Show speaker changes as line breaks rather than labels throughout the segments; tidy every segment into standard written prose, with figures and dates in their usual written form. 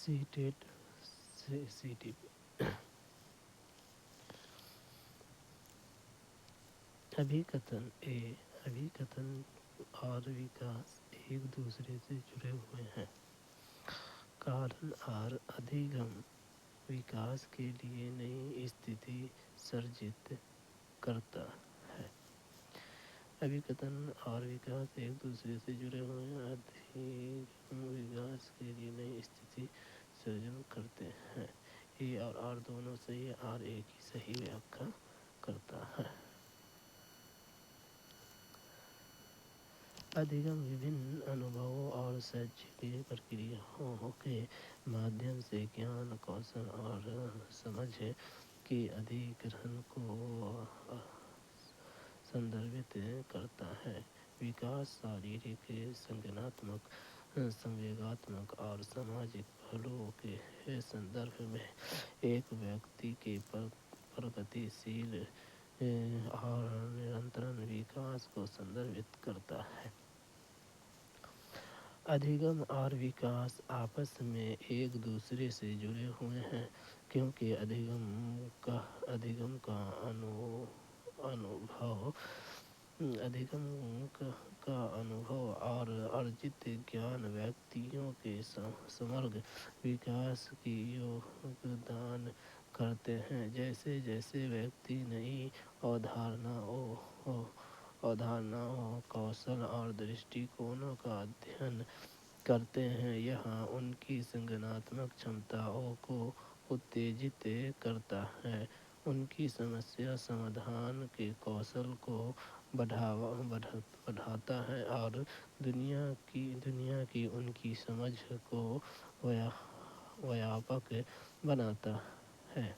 Seated से CTP. अभिकथन ए, अभिकथन और विकास एक दूसरे से जुड़े हुए हैं। कारण और अधिगम विकास के लिए नई स्थिति सर्जित करता है। अभिकथन और विकास एक दूसरे से जुड़े हुए हैं। अधिगम विकास के लिए नई स्थिति सृजन करते हैं। ए और आर दोनों सही है। आर ए की सही व्याख्या करता है। अधिगम विभिन्न अनुभवों और शैक्षिक प्रक्रियाओं के माध्यम से ज्ञान, कौशल और समझ के अधिग्रहण को संदर्भित करता है। विकास शारीरिक, संज्ञानात्मक, संवेगात्मक और सामाजिक पहलुओं के संदर्भ में एक व्यक्ति के प्रगतिशील और निरंतर विकास को संदर्भित करता है। अधिगम और विकास आपस में एक दूसरे से जुड़े हुए हैं, क्योंकि अधिगम का अनुभव और अर्जित ज्ञान व्यक्तियों के समग्र विकास की योगदान करते हैं। जैसे जैसे व्यक्ति नई अवधारणाओं, कौशल और दृष्टिकोणों का अध्ययन करते हैं, यह उनकी संज्ञानात्मक क्षमताओं को उत्तेजित करता है, उनकी समस्या समाधान के कौशल को बढ़ाता है और दुनिया की उनकी समझ को व्यापक बनाता है।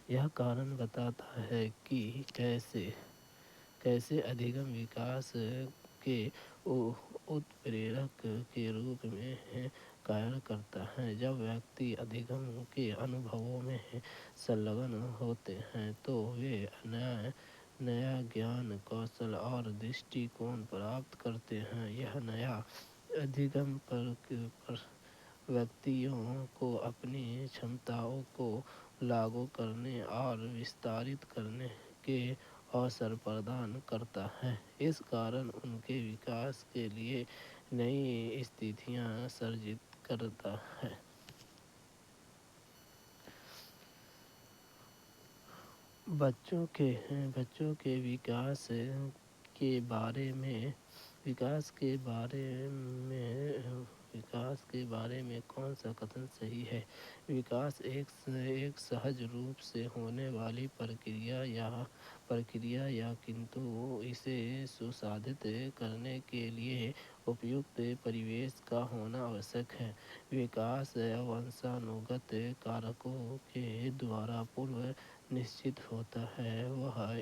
यह कारण बताता है कि कैसे अधिगम विकास के उत्प्रेरक के रूप में कार्य करता है। जब व्यक्ति अधिगम के अनुभवों में संलग्न होते हैं तो वे नया ज्ञान, कौशल और दृष्टिकोण प्राप्त करते हैं। यह नया अधिगम पर व्यक्तियों को अपनी क्षमताओं को लागू करने और विस्तारित करने के अवसर प्रदान करता है। इस कारण उनके विकास के लिए नई स्थितियां सर्जित करता है। बच्चों के विकास के बारे में कौन सा कथन सही है? विकास एक सहज रूप से होने वाली प्रक्रिया या किंतु इसे सुसाधित करने के लिए उपयुक्त परिवेश का होना आवश्यक है। विकास वंशानुगत कारकों के द्वारा पूर्व निश्चित होता है, वह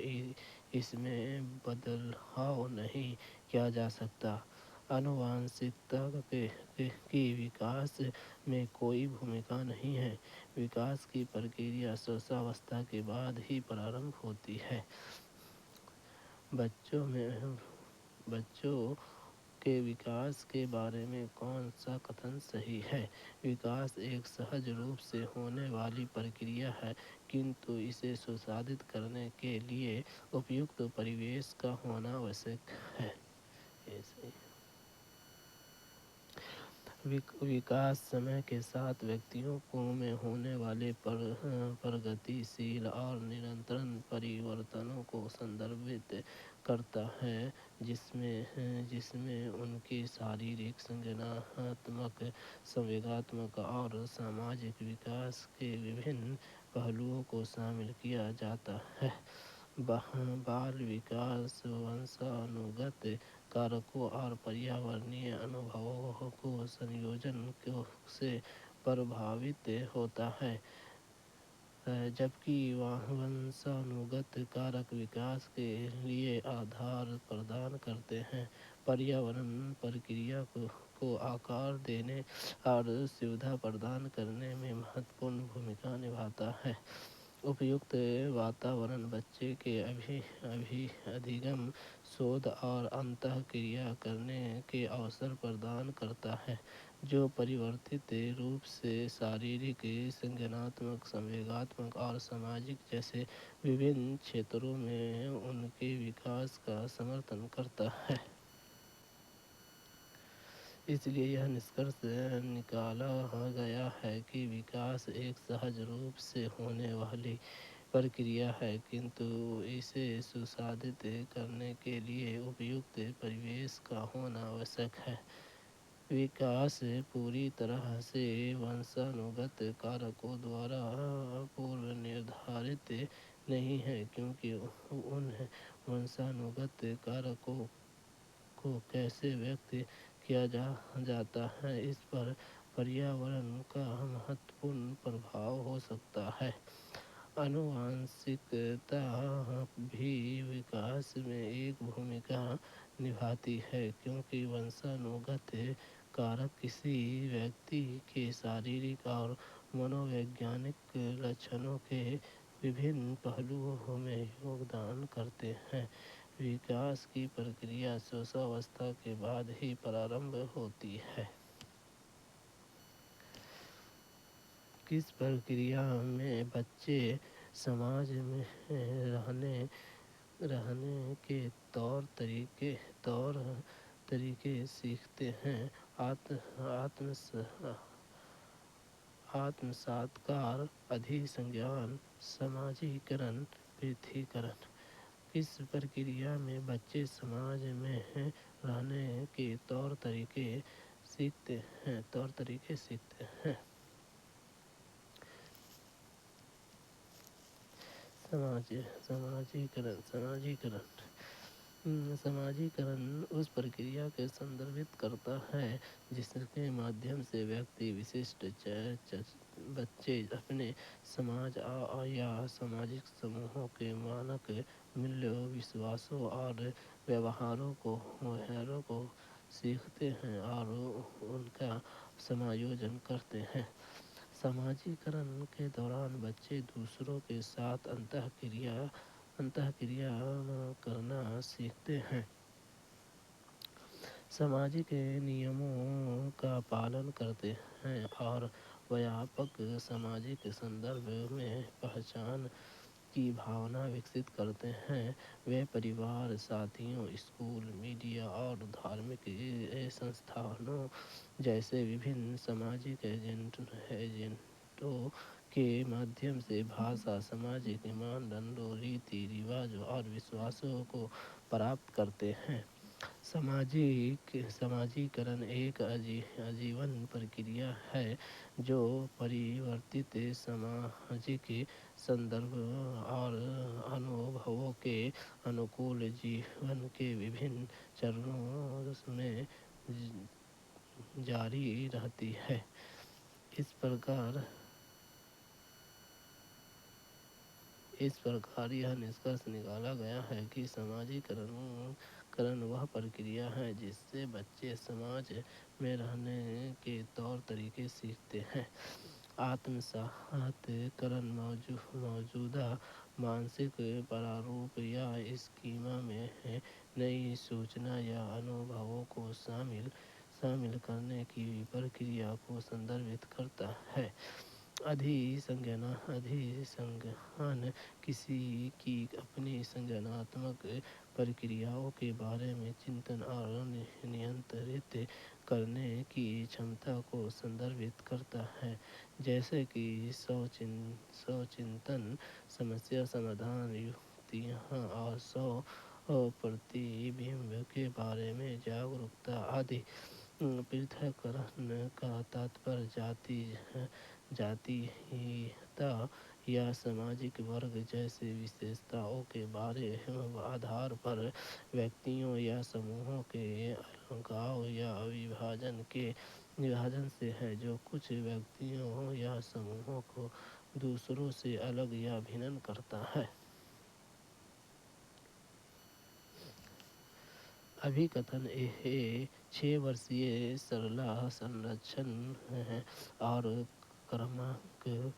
इसमें बदलाव नहीं किया जा सकता। आनुवंशिकता की विकास में कोई भूमिका नहीं है। विकास की प्रक्रिया शिशुअवस्था के बाद ही प्रारंभ होती है। बच्चों के विकास के बारे में कौन सा कथन सही है? विकास एक सहज रूप से होने वाली प्रक्रिया है, किंतु इसे सुसाधित करने के लिए उपयुक्त परिवेश का होना आवश्यक है। विकास समय के साथ व्यक्तियों में होने वाले प्रगतिशील और निरंतर परिवर्तनों को संदर्भित करता है, जिसमें उनके शारीरिक, संज्ञानात्मक, संवेगात्मक और सामाजिक विकास के विभिन्न पहलुओं को शामिल किया जाता है। बाल विकास वंशानुगत कारकों और पर्यावरणीय अनुभवों के संयोजन से प्रभावित होता है, जबकि वंशानुगत कारक विकास के लिए आधार प्रदान करते हैं। पर्यावरण प्रक्रिया को आकार देने और सुविधा प्रदान करने में महत्वपूर्ण भूमिका निभाता है। उपयुक्त वातावरण बच्चे के अधिगम, शोध और अंतःक्रिया करने के अवसर प्रदान करता है, जो परिवर्तित रूप से शारीरिक, संज्ञानात्मक, संवेगात्मक और सामाजिक जैसे विभिन्न क्षेत्रों में उनके विकास का समर्थन करता है। इसलिए यह निष्कर्ष निकाला गया है कि विकास एक सहज रूप से होने वाली प्रक्रिया है, किंतु इसे सुसाधित करने के लिए उपयुक्त परिवेश का होना आवश्यक है। विकास पूरी तरह से वंशानुगत कारकों द्वारा पूर्व निर्धारित नहीं है, क्योंकि उन वंशानुगत कारकों को कैसे व्यक्त किया जाता है, इस पर पर्यावरण का महत्वपूर्ण प्रभाव हो सकता है। आनुवंशिकता भी विकास में एक भूमिका निभाती है, क्योंकि वंशानुगत कारक किसी व्यक्ति के शारीरिक और मनोवैज्ञानिक लक्षणों के विभिन्न पहलुओं में योगदान करते हैं। विकास की प्रक्रिया शैशवावस्था के बाद ही प्रारंभ होती है। किस प्रक्रिया में बच्चे समाज में रहने के तौर तरीके सीखते हैं। आत्मसात्कार, अधिसंज्ञान, समाजीकरण, पृथकीकरण। किस प्रक्रिया में बच्चे समाज में रहने के तौर तरीके सीखते हैं। समाजीकरण उस प्रक्रिया के संदर्भित करता है जिसके माध्यम से व्यक्ति विशिष्ट बच्चे अपने समाज या सामाजिक समूहों के मानक मूल्यों, विश्वासों और व्यवहारों को सीखते हैं और उनका समायोजन करते हैं। समाजीकरण के दौरान बच्चे दूसरों के साथ अंतःक्रिया करना सीखते हैं, सामाजिक नियमों का पालन करते हैं और व्यापक सामाजिक संदर्भ में पहचान की भावना विकसित करते हैं। वे परिवार, साथियों, स्कूल, मीडिया और धार्मिक संस्थानों जैसे विभिन्न सामाजिक एजेंटों के माध्यम से भाषा, सामाजिक मानदंडों, रीति रिवाजों और विश्वासों को प्राप्त करते हैं। समाजीकरण एक आजीवन प्रक्रिया है जो परिवर्तित सामाजिक संदर्भ और अनुभवों के अनुकूल जीवन के विभिन्न चरणों में जारी रहती है। इस प्रकार यह निष्कर्ष निकाला गया है कि समाजीकरण वह प्रक्रिया है जिससे बच्चे समाज में रहने के तौर तरीके सीखते हैं। आत्मसात्करण मौजूदा मानसिक प्रारूप या स्कीमा में नई सूचना या अनुभवों को शामिल करने की प्रक्रिया को संदर्भित करता है। अधिसंज्ञान किसी की अपनी संज्ञानात्मक प्रक्रियाओं के बारे में चिंतन और नियंत्रित करने की क्षमता को संदर्भित करता है, जैसे कि स्वचिंतन, समस्या समाधान, युक्तियाँ और प्रतिबिंब के बारे में जागरूकता आदि। पृथक्करण का तात्पर्य जातीयता या सामाजिक वर्ग जैसे विशेषताओं के आधार पर व्यक्तियों या समूहों के अलगाव या विभाजन से है, जो कुछ व्यक्तियों या समूहों को दूसरों से अलग या भिन्न करता है। अभिकथन 6 वर्षीय सरला संरक्षण और क्रमांक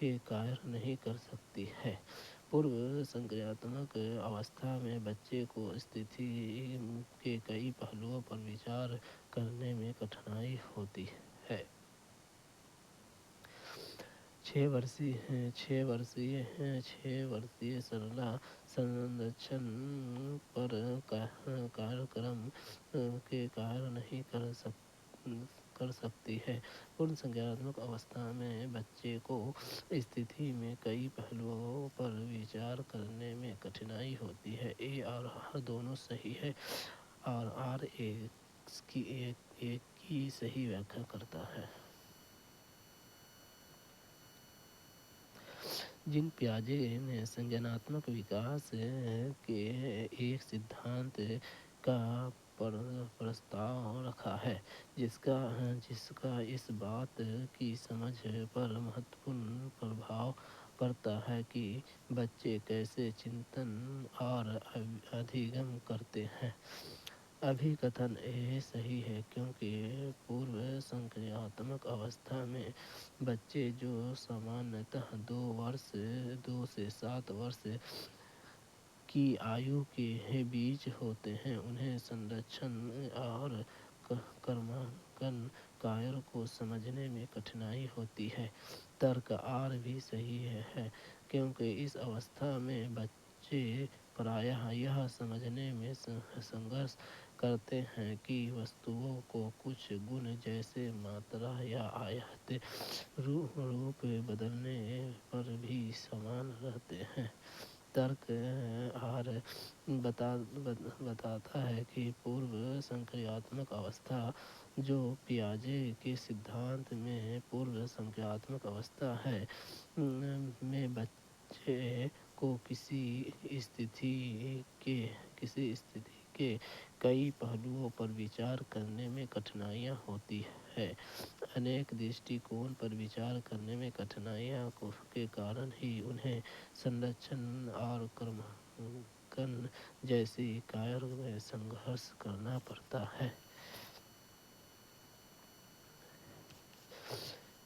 के कार्य नहीं कर सकती है। पूर्व संक्रियात्मक अवस्था में बच्चे को स्थिति के कई पहलुओं पर विचार करने में कठिनाई होती है। 6 वर्षीय सरला संरक्षण पर कार्यक्रम के कार्य नहीं कर सकती है। पूर्ण संज्ञानात्मक अवस्था में बच्चे को स्थिति में कई पहलुओं पर विचार करने में कठिनाई होती है। ए और आर दोनों सही है और आर एक की सही व्याख्या करता है। जीन पियाजे ने संज्ञानात्मक विकास के एक सिद्धांत का प्रस्ताव रखा है जिसका इस बात की समझ पर महत्वपूर्ण प्रभाव पड़ता है कि बच्चे कैसे चिंतन और अधिगम करते हैं। अभिकथन यह सही है क्योंकि पूर्व संक्रियात्मक अवस्था में बच्चे जो सामान्यतः 2 से 7 वर्ष की आयु के बीच होते हैं, उन्हें संरक्षण और कर्मांकन कार्यों को समझने में कठिनाई होती है। तर्क आर भी सही है क्योंकि इस अवस्था में बच्चे प्रायः यह समझने में संघर्ष करते हैं कि वस्तुओं को कुछ गुण जैसे मात्रा या आयत रूप बदलने पर भी समान रहते हैं। तर्क आर बताता है कि पूर्व संक्रियात्मक अवस्था जो पियाजे के सिद्धांत में पूर्व संक्रियात्मक अवस्था है में बच्चे को किसी स्थिति के कई पहलुओं पर विचार करने में कठिनाइयाँ होती है। अनेक दृष्टिकोण पर विचार करने में कठिनाइयों के कारण ही उन्हें संरक्षण और कर्मांकन जैसी कार्यों में संघर्ष करना पड़ता है।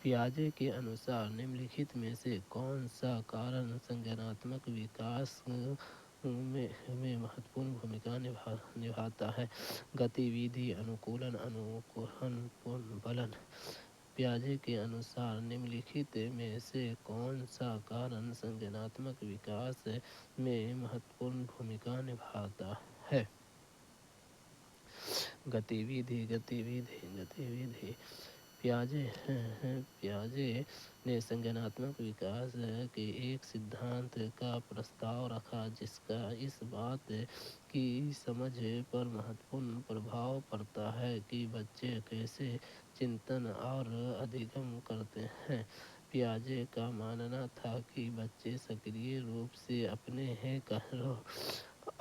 पियाजे के अनुसार निम्नलिखित में से कौन सा कारण संज्ञानात्मक विकास में महत्वपूर्ण भूमिका निभाता है? गतिविधि, अनुकूलन, अनुकरण, पुनर्बलन। पियाजे के अनुसार निम्नलिखित में से कौन सा कारण संज्ञानात्मक विकास में महत्वपूर्ण भूमिका निभाता है? गतिविधि। पियाजे ने संज्ञानात्मक विकास के एक सिद्धांत का प्रस्ताव रखा जिसका इस बात की समझ पर महत्वपूर्ण प्रभाव पड़ता है कि बच्चे कैसे चिंतन और अधिगम करते हैं। पियाजे का मानना था कि बच्चे सक्रिय रूप से अपने कार्यों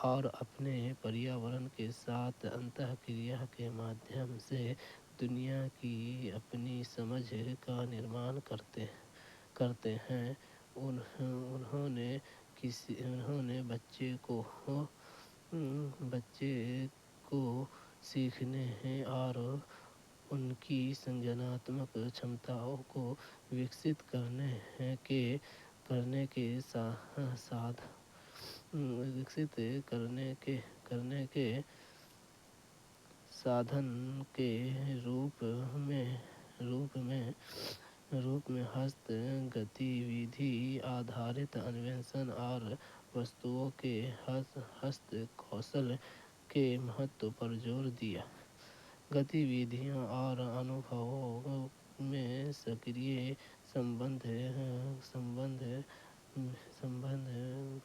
और अपने पर्यावरण के साथ अंतःक्रिया के माध्यम से दुनिया की अपनी समझ का निर्माण करते हैं। उन्होंने बच्चे को सीखने और उनकी संज्ञानात्मक क्षमताओं को विकसित करने के साधन के रूप में हस्त गतिविधि आधारित अन्वेषण और वस्तुओं के हस्त कौशल के महत्व पर जोर दिया। गतिविधियों और अनुभवों में सक्रिय संबंध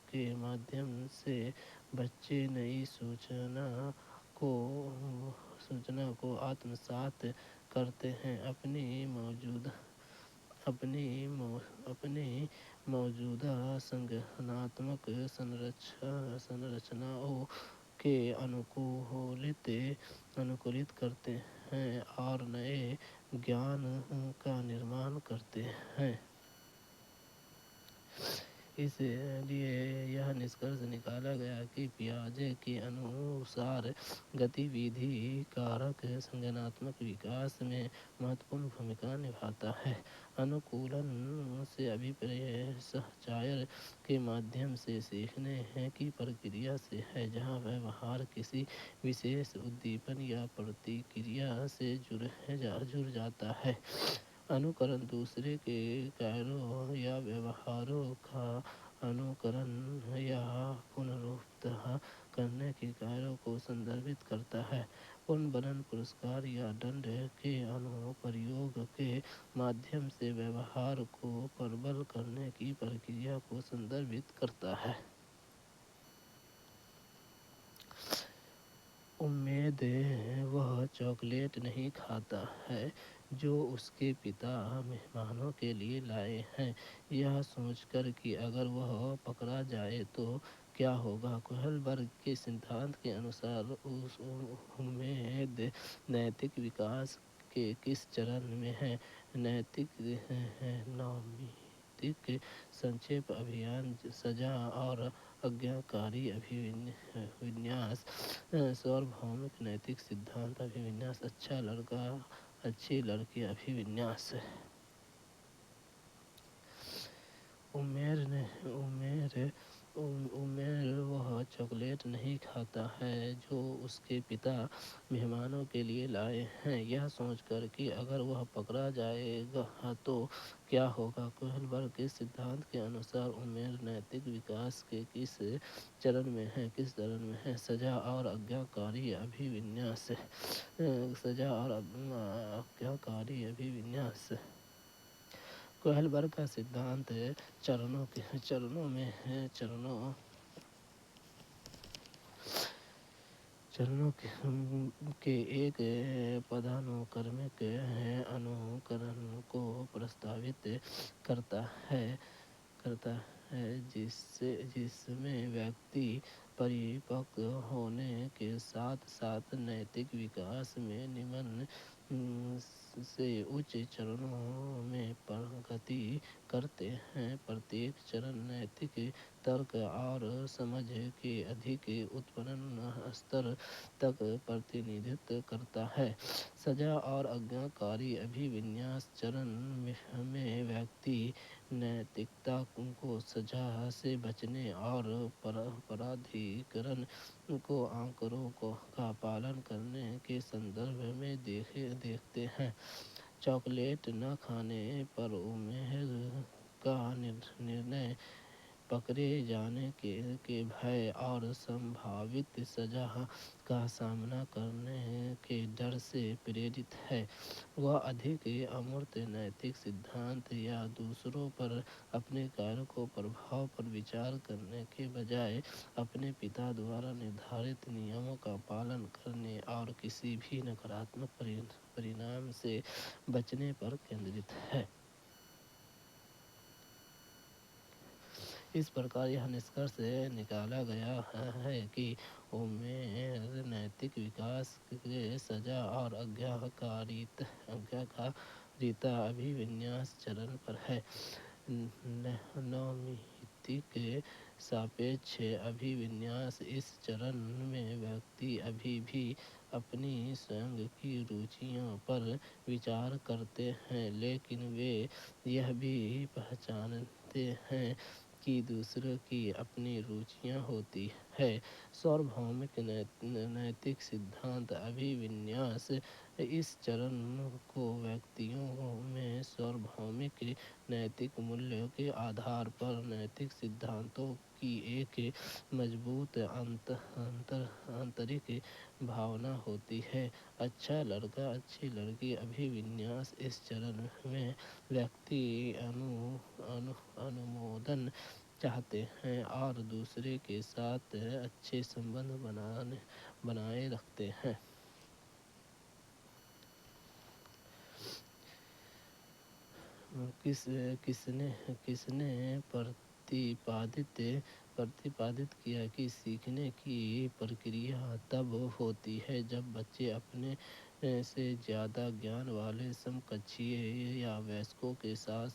के माध्यम से बच्चे नई सूचना को आत्मसात करते हैं, अपनी मौजूदा संज्ञानात्मक संरचनाओं के अनुकूलित करते हैं और नए ज्ञान का निर्माण करते हैं। इसलिए यह निष्कर्ष निकाला गया कि पियाजे के अनुसार गतिविधि कारक संज्ञानात्मक विकास में महत्वपूर्ण भूमिका निभाता है। अनुकूलन से अभिप्राय सहचार के माध्यम से सीखने की प्रक्रिया से है, जहाँ व्यवहार किसी विशेष उद्दीपन या प्रतिक्रिया से जुड़ जाता है। अनुकरण दूसरे के कार्यों या व्यवहारों का अनुकरण या पुनरुक्ति करने के कार्यों को संदर्भित करता है। पुनर्बनन पुरस्कार या दंड के अनुप्रयोग के माध्यम से व्यवहार को प्रबल करने की प्रक्रिया को संदर्भित करता है। उम्मीद वह चॉकलेट नहीं खाता है जो उसके पिता मेहमानों के लिए लाए हैं, यह सोचकर कि अगर वह पकड़ा जाए तो क्या होगा। कोहलबर्ग के सिद्धांत के अनुसार उस उम्मीद नैतिक विकास के किस चरण में है। नैतिक संक्षेप अभियान, सजा और आज्ञाकारी अभिविन्यास। सार्वभौमिक नैतिक सिद्धांत अभिविन्यास, अच्छा लड़का अच्छी लड़की अभिविन्यास। उमेर वह चॉकलेट नहीं खाता है जो उसके पिता मेहमानों के लिए लाए हैं, यह सोचकर कि अगर वह पकड़ा जाएगा तो क्या होगा। कोहलबर्ग के सिद्धांत के अनुसार उमेर नैतिक विकास के किस चरण में है। सजा और आज्ञाकारी अभिविन्यास। सजा और आज्ञाकारी अभिविन्यास। कोहलबर्ग का सिद्धांत चरणों के एक पदानुक्रमिक अनुकरण को प्रस्तावित करता है जिसमें व्यक्ति परिपक्व होने के साथ साथ नैतिक विकास में निम्न से उच्च चरणों में प्रगति करते हैं। प्रत्येक चरण नैतिक तर्क और समझ के अधिक उत्पन्न स्तर तक प्रतिनिधित्व करता है। सजा और आज्ञाकारी अभिविन्यास चरण में व्यक्ति नैतिकता को सजा से बचने और प्राधिकरण को आंकड़ों का पालन करने के संदर्भ में देखते हैं। चॉकलेट न खाने पर उमेर का निर्णय पकड़े जाने के भय और संभावित सजा का सामना करने के डर से प्रेरित है। वह अधिक अमूर्त नैतिक सिद्धांत या दूसरों पर अपने कार्यों को प्रभाव पर विचार करने के बजाय अपने पिता द्वारा निर्धारित नियमों का पालन करने और किसी भी नकारात्मक परिणाम से बचने पर केंद्रित है। इस प्रकार यह निष्कर्ष निकाला गया है कि उमेर नैतिक विकास के सजा और आज्ञाकारिता अभिविन्यास चरण पर है। नैतिक सापेक्ष अभिविन्यास इस चरण में व्यक्ति अभी भी अपनी स्वयं की रुचियों पर विचार करते हैं, लेकिन वे यह भी पहचानते हैं कि दूसरों की अपनी रुचियाँ होती है। सार्वभौमिक नैतिक सिद्धांत अभिविन्यास इस चरण को व्यक्तियों में सार्वभौमिक नैतिक मूल्यों के आधार पर नैतिक सिद्धांतों की एक मजबूत आंतरिक भावना होती है। अच्छा लड़का अच्छी लड़की अभिविन्यास इस चरण में व्यक्ति अनुमोदन चाहते हैं और दूसरे के साथ अच्छे संबंध बनाए रखते हैं। किसने प्रतिपादित किया कि सीखने की प्रक्रिया तब होती है जब बच्चे अपने से ज़्यादा ज्ञान वाले समकक्षीय या वयस्कों के साथ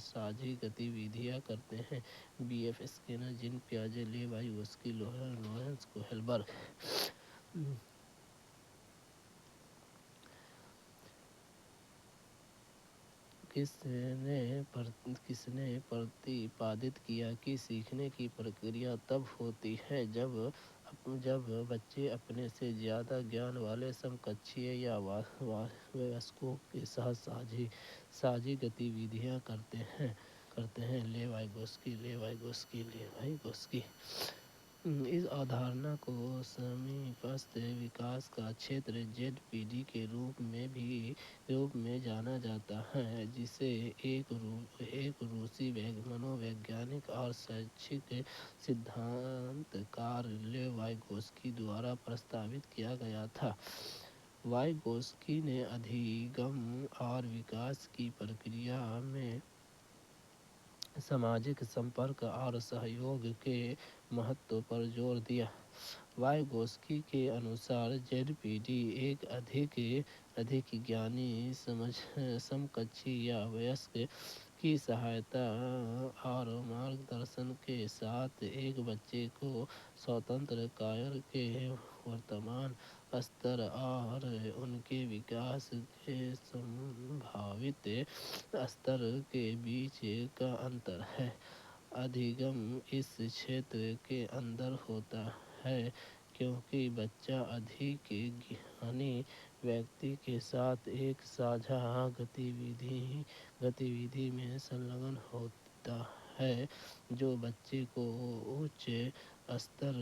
साझी गतिविधियाँ करते हैं। B.F. स्किनर, जीन पियाजे, लेव वाइगोत्स्की, लॉरेंस कोहेलबर्ग। किसने प्रतिपादित किया कि सीखने की प्रक्रिया तब होती है जब बच्चे अपने से ज़्यादा ज्ञान वाले समकक्षीय या वयस्कों के साथ साझी गतिविधियाँ करते हैं। लेवाइगोस्की। इस अवधारणा को समीपस्थ विकास का क्षेत्र ZPD के रूप में जाना जाता है, जिसे एक रूसी मनोवैज्ञानिक और शैक्षिक सिद्धांतकार लेव वाइगोत्स्की द्वारा प्रस्तावित किया गया था। वाइगोत्स्की ने अधिगम और विकास की प्रक्रिया में सामाजिक संपर्क और सहयोग के महत्व पर जोर दिया। वाइगोत्स्की के अनुसार ZPD एक अधिक ज्ञानी समकक्षी या वयस्क की सहायता और मार्गदर्शन के साथ एक बच्चे को स्वतंत्र कार्य के वर्तमान स्तर और उनके विकास के संभावित स्तर के बीच का अंतर है। अधिगम इस क्षेत्र के अंदर होता है क्योंकि बच्चा अधिक ज्ञानी व्यक्ति के साथ एक साझा गतिविधि में संलग्न होता है, जो बच्चे को उच्च स्तर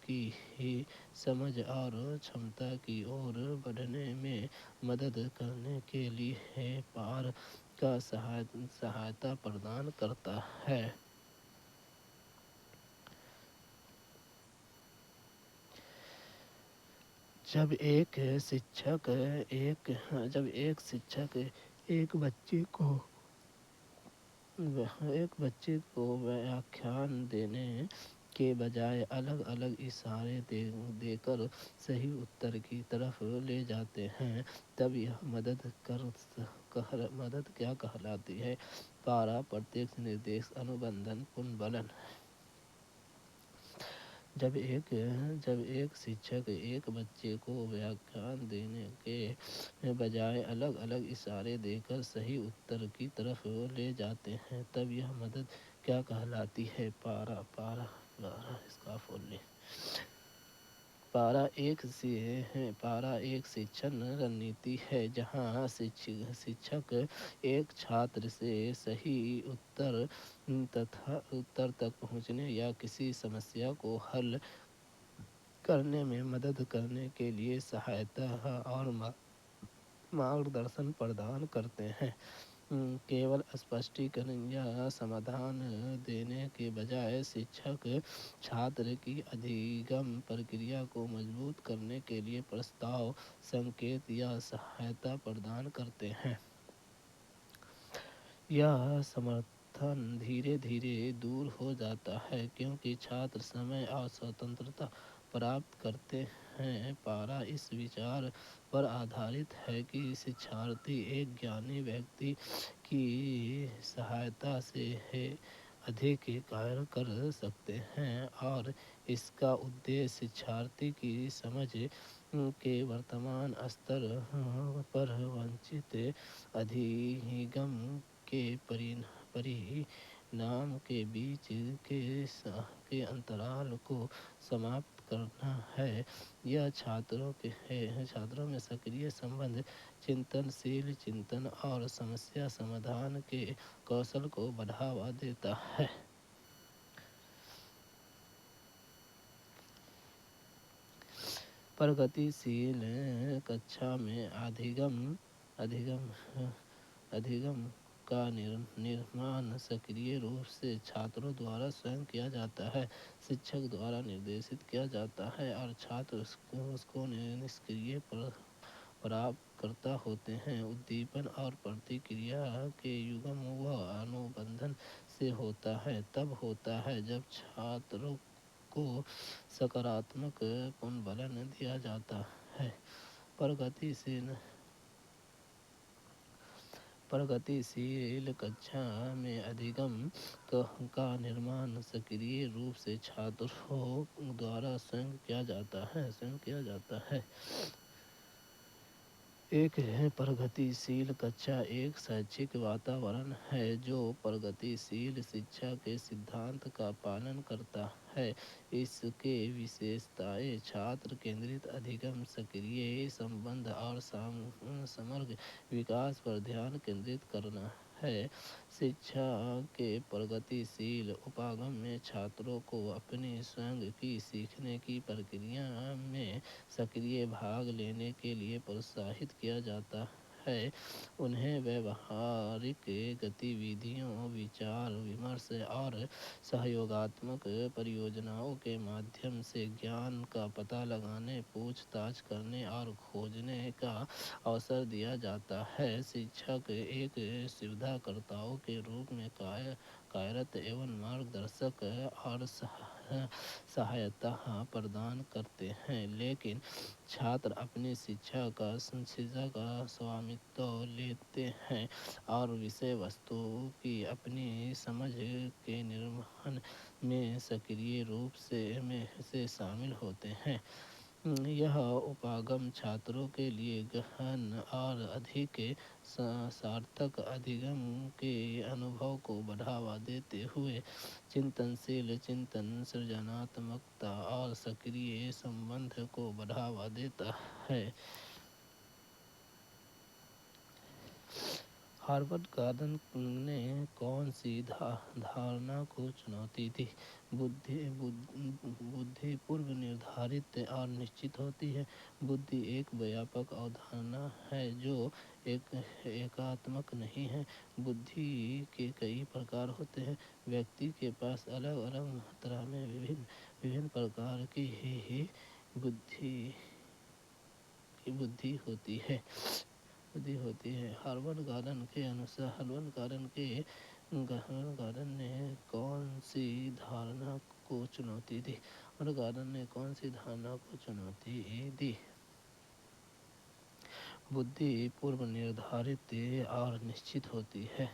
की समझ और क्षमता की ओर बढ़ने में मदद करने के लिए पार का सहायता प्रदान करता है। जब एक शिक्षक एक बच्चे को व्याख्यान देने के बजाय अलग अलग इशारे देकर सही उत्तर की तरफ ले जाते हैं, तब यह मदद क्या कहलाती है? पारा, प्रत्यक्ष निर्देश, अनुबंधन, पुनर्बलन। जब एक शिक्षक एक बच्चे को व्याख्यान देने के बजाय अलग अलग इशारे देकर सही उत्तर की तरफ ले जाते हैं, तब यह मदद क्या कहलाती है? पारा इसका फुल नेम। पारा एक शिक्षण रणनीति है जहाँ शिक्षक एक छात्र से सही उत्तर तक पहुँचने या किसी समस्या को हल करने में मदद करने के लिए सहायता और मार्गदर्शन प्रदान करते हैं। केवल स्पष्टीकरण या समाधान देने के बजाय शिक्षक छात्र की अधिगम प्रक्रिया को मजबूत करने के लिए प्रस्ताव, संकेत या सहायता प्रदान करते हैं। यह समर्थन धीरे धीरे दूर हो जाता है क्योंकि छात्र समय और स्वतंत्रता प्राप्त करते हैं। पारा इस विचार पर आधारित है कि शिक्षार्थी एक ज्ञानी व्यक्ति की सहायता से अधिक कार्य कर सकते हैं और इसका उद्देश्य शिक्षार्थी की समझ के वर्तमान स्तर पर वंचित अधिगम के परिणाम के बीच के अंतराल को समाप्त करना है। यह छात्रों में सक्रिय संबंध, चिंतनशील चिंतन और समस्या समाधान के कौशल को बढ़ावा देता है। प्रगतिशील कक्षा में अधिगम का निर्माण सक्रिय रूप से छात्रों द्वारा स्वयं किया जाता है, शिक्षक द्वारा निर्देशित किया जाता है और छात्र उसको निष्क्रिय प्राप्तकर्ता होते हैं। उद्दीपन और प्रतिक्रिया के युग्म व अनुबंधन से तब होता है जब छात्रों को सकारात्मक पुनर्बलन दिया जाता है। प्रगतिशील कक्षा में अधिगम का निर्माण सक्रिय रूप से छात्रों द्वारा स्वयं किया जाता है। एक प्रगतिशील कक्षा एक शैक्षिक वातावरण है जो प्रगतिशील शिक्षा के सिद्धांत का पालन करता है। इसके विशेषताएं छात्र केंद्रित अधिगम, सक्रिय संबंध और समग्र विकास पर ध्यान केंद्रित करना है। शिक्षा के प्रगतिशील उपागम में छात्रों को अपनी स्वयं की सीखने की प्रक्रिया में सक्रिय भाग लेने के लिए प्रोत्साहित किया जाता है। उन्हें व्यावहारिक गतिविधियों, विचार विमर्श और सहयोगात्मक परियोजनाओं के माध्यम से ज्ञान का पता लगाने, पूछताछ करने और खोजने का अवसर दिया जाता है। शिक्षक एक सुविधाकर्ताओं के रूप में कार्यरत एवं मार्गदर्शक और सहायता प्रदान करते हैं, लेकिन छात्र अपनी शिक्षा का स्वामित्व लेते हैं और विषय वस्तु की अपनी समझ के निर्माण में सक्रिय रूप से शामिल होते हैं। यह उपागम छात्रों के लिए गहन और अधिक सार्थक अधिगम के अनुभव को बढ़ावा देते हुए चिंतनशील चिंतन, सृजनात्मकता और सक्रिय संबंध को बढ़ावा देता है। हार्वर्ड गार्डन ने कौन सी धारणा को चुनौती दी? बुद्धि पूर्व निर्धारित और निश्चित होती है। बुद्धि एक व्यापक अवधारणा है जो एकात्मक नहीं है। बुद्धि के कई प्रकार होते हैं। व्यक्ति के पास अलग अलग मात्रा में विभिन्न प्रकार की बुद्धि होती है। हार्वर्ड गार्डन के अनुसार गार्डन ने कौन सी धारणा को चुनौती दी? हार्वर्ड गार्डन ने कौन सी धारणा को चुनौती दी? बुद्धि पूर्व निर्धारित और निश्चित होती है।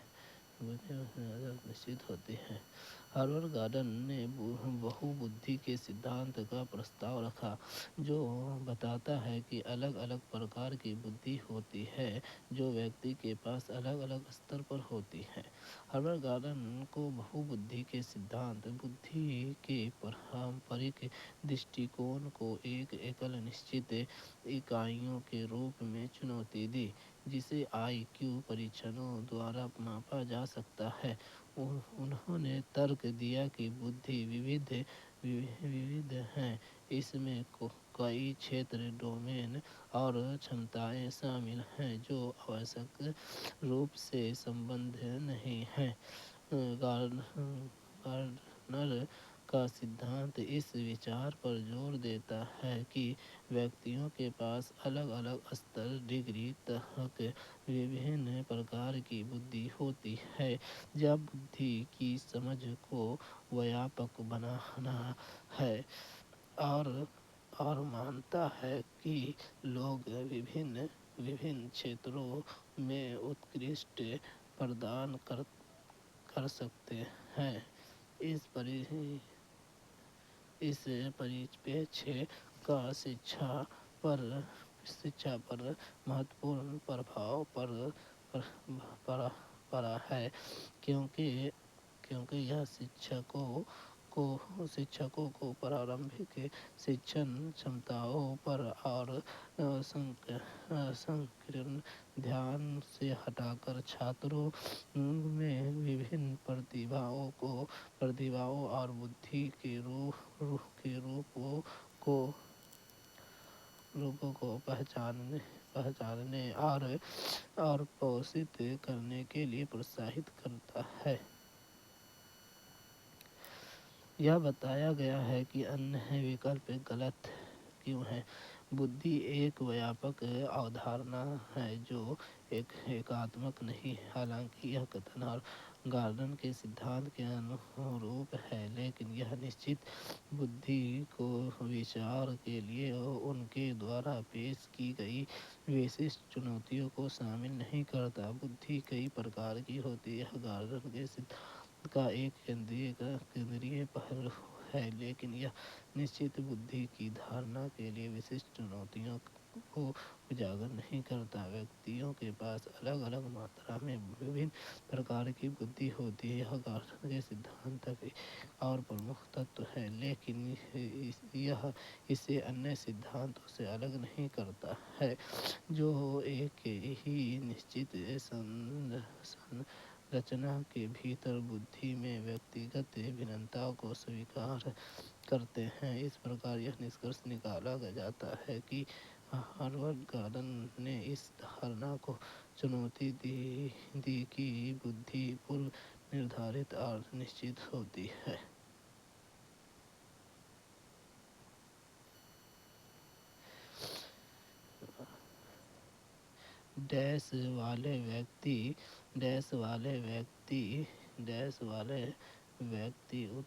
हार्वर्ड गार्डन ने बहुबुद्धि के सिद्धांत का प्रस्ताव रखा, जो बताता है कि अलग अलग प्रकार की बुद्धि होती है जो व्यक्ति के पास अलग अलग स्तर पर होती है। हार्वर्ड गार्डन को बहुबुद्धि के सिद्धांत बुद्धि के पारंपरिक दृष्टिकोण को एक एकल निश्चित इकाइयों के रूप में चुनौती दी, जिसे IQ परीक्षणों द्वारा मापा जा सकता है। उन्होंने तर्क दिया कि बुद्धि विविध है, इसमें कई क्षेत्र, डोमेन और क्षमताएं शामिल हैं जो आवश्यक रूप से संबद्ध नहीं हैं। गार्डनर का सिद्धांत इस विचार पर जोर देता है कि व्यक्तियों के पास अलग अलग स्तर, डिग्री तक विभिन्न प्रकार की बुद्धि होती है। जब बुद्धि की समझ को व्यापक बनाना है और मानता है कि लोग विभिन्न क्षेत्रों में उत्कृष्ट प्रदान कर सकते हैं। इस परिप्रेक्ष्य का शिक्षा पर महत्वपूर्ण प्रभाव पड़ा है, क्योंकि यह शिक्षकों को प्रारंभिक शिक्षण क्षमताओं पर और संकीर्ण ध्यान से हटाकर छात्रों में विभिन्न प्रतिभाओं और बुद्धि के रूपों को पहचानने और पोषित करने के लिए प्रोत्साहित करता है। यह बताया गया है कि अन्य विकल्प गलत क्यों हैं। बुद्धि एक व्यापक अवधारणा है जो एकात्मक नहीं है। हालांकि यह कथन गार्डन के सिद्धांत के अनुरूप है, लेकिन यह निश्चित बुद्धि को विचार के लिए उनके द्वारा पेश की गई विशिष्ट चुनौतियों को शामिल नहीं करता। बुद्धि कई प्रकार की होती है। गार्डन के सिद्धांत का एक केंद्रीय पहलू है, लेकिन यह निश्चित बुद्धि की धारणा के लिए विशिष्ट चुनौतियों को उजागर नहीं करता। व्यक्तियों के पास अलग अलग मात्रा में विभिन्न प्रकार की बुद्धि होती है। यह गार्डन के सिद्धांत का एक और प्रमुख तत्व है, लेकिन यह इसे अन्य सिद्धांतों से अलग नहीं करता है, जो एक ही निश्चित संरचना के भीतर बुद्धि में व्यक्तिगत भिन्नताओं को स्वीकार करते हैं। इस प्रकार यह निष्कर्ष निकाला जाता है कि हार्वर्ड गार्डन ने इस धारणा को चुनौती दी कि बुद्धि पूर्व निर्धारित और निश्चित होती है। डैश वाले व्यक्ति डैश वाले व्यक्ति डैश वाले व्यक्ति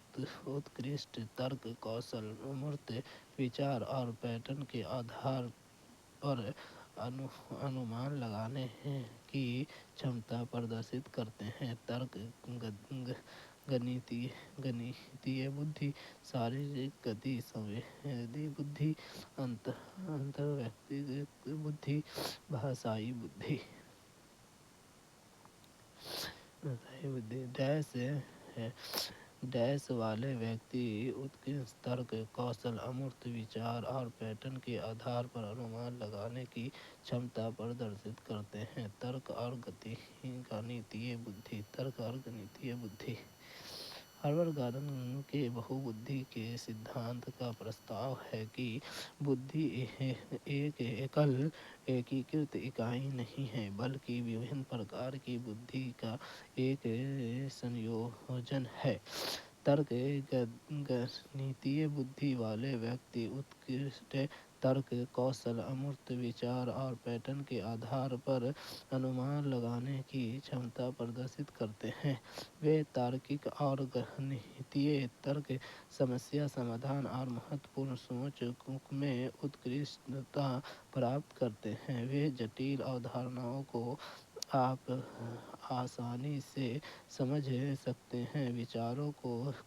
उत्कृष्ट तर्क कौशल, अमूर्त विचार और पैटर्न के आधार पर अनुमान लगाने की क्षमता प्रदर्शित करते हैं। तर्क, गणितीय बुद्धि, शारीरिक गति, संवेदी बुद्धि, अंतर्व्यक्तिगत बुद्धि, भाषाई बुद्धि। डैश है डैश वाले व्यक्ति उत्कृष्ट तर्क कौशल, अमूर्त विचार और पैटर्न के आधार पर अनुमान लगाने की क्षमता प्रदर्शित करते हैं। तर्क और गणितीय बुद्धि। हार्वर्ड गार्डन के बहुबुद्धि के सिद्धांत का प्रस्ताव है कि बुद्धि एक एकल एकीकृत इकाई नहीं है, बल्कि विभिन्न प्रकार की बुद्धि का एक संयोजन है। तर्क, गणितीय बुद्धि वाले व्यक्ति उत्कृष्ट तर्क कौशल, अमूर्त विचार और पैटर्न के आधार पर अनुमान लगाने की क्षमता प्रदर्शित करते हैं। वे तार्किक और गणितीय तर्क, समस्या समाधान और महत्वपूर्ण सोच में उत्कृष्टता प्राप्त करते हैं। वे जटिल अवधारणाओं को आप आसानी से समझ सकते हैं, विचारों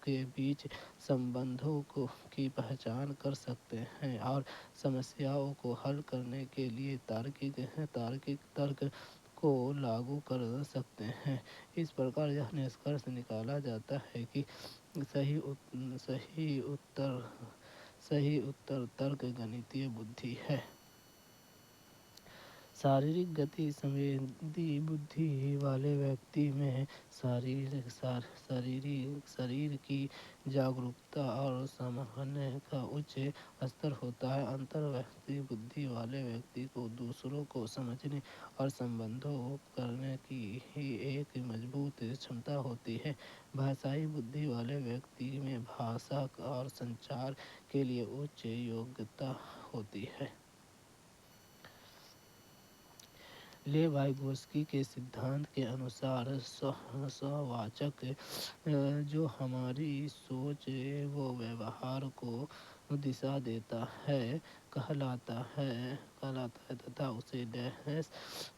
के बीच संबंधों की पहचान कर सकते हैं और समस्याओं को हल करने के लिए तार्किक तर्क को लागू कर सकते हैं। इस प्रकार यह निष्कर्ष निकाला जाता है कि सही उत्तर तर्क गणितीय बुद्धि है। शारीरिक गति, संवेदी बुद्धि वाले व्यक्ति में शरीर की जागरूकता और समन्वय का उच्च स्तर होता है। अंतर्व्यक्ति बुद्धि वाले व्यक्ति को दूसरों को समझने और संबंधों करने की ही एक मजबूत क्षमता होती है। भाषाई बुद्धि वाले व्यक्ति में भाषा और संचार के लिए उच्च योग्यता होती है। लेवाइगोस्की के सिद्धांत के अनुसार स्ववाचक जो हमारी सोच व व्यवहार को दिशा देता है कहलाता है तथा उसे डैश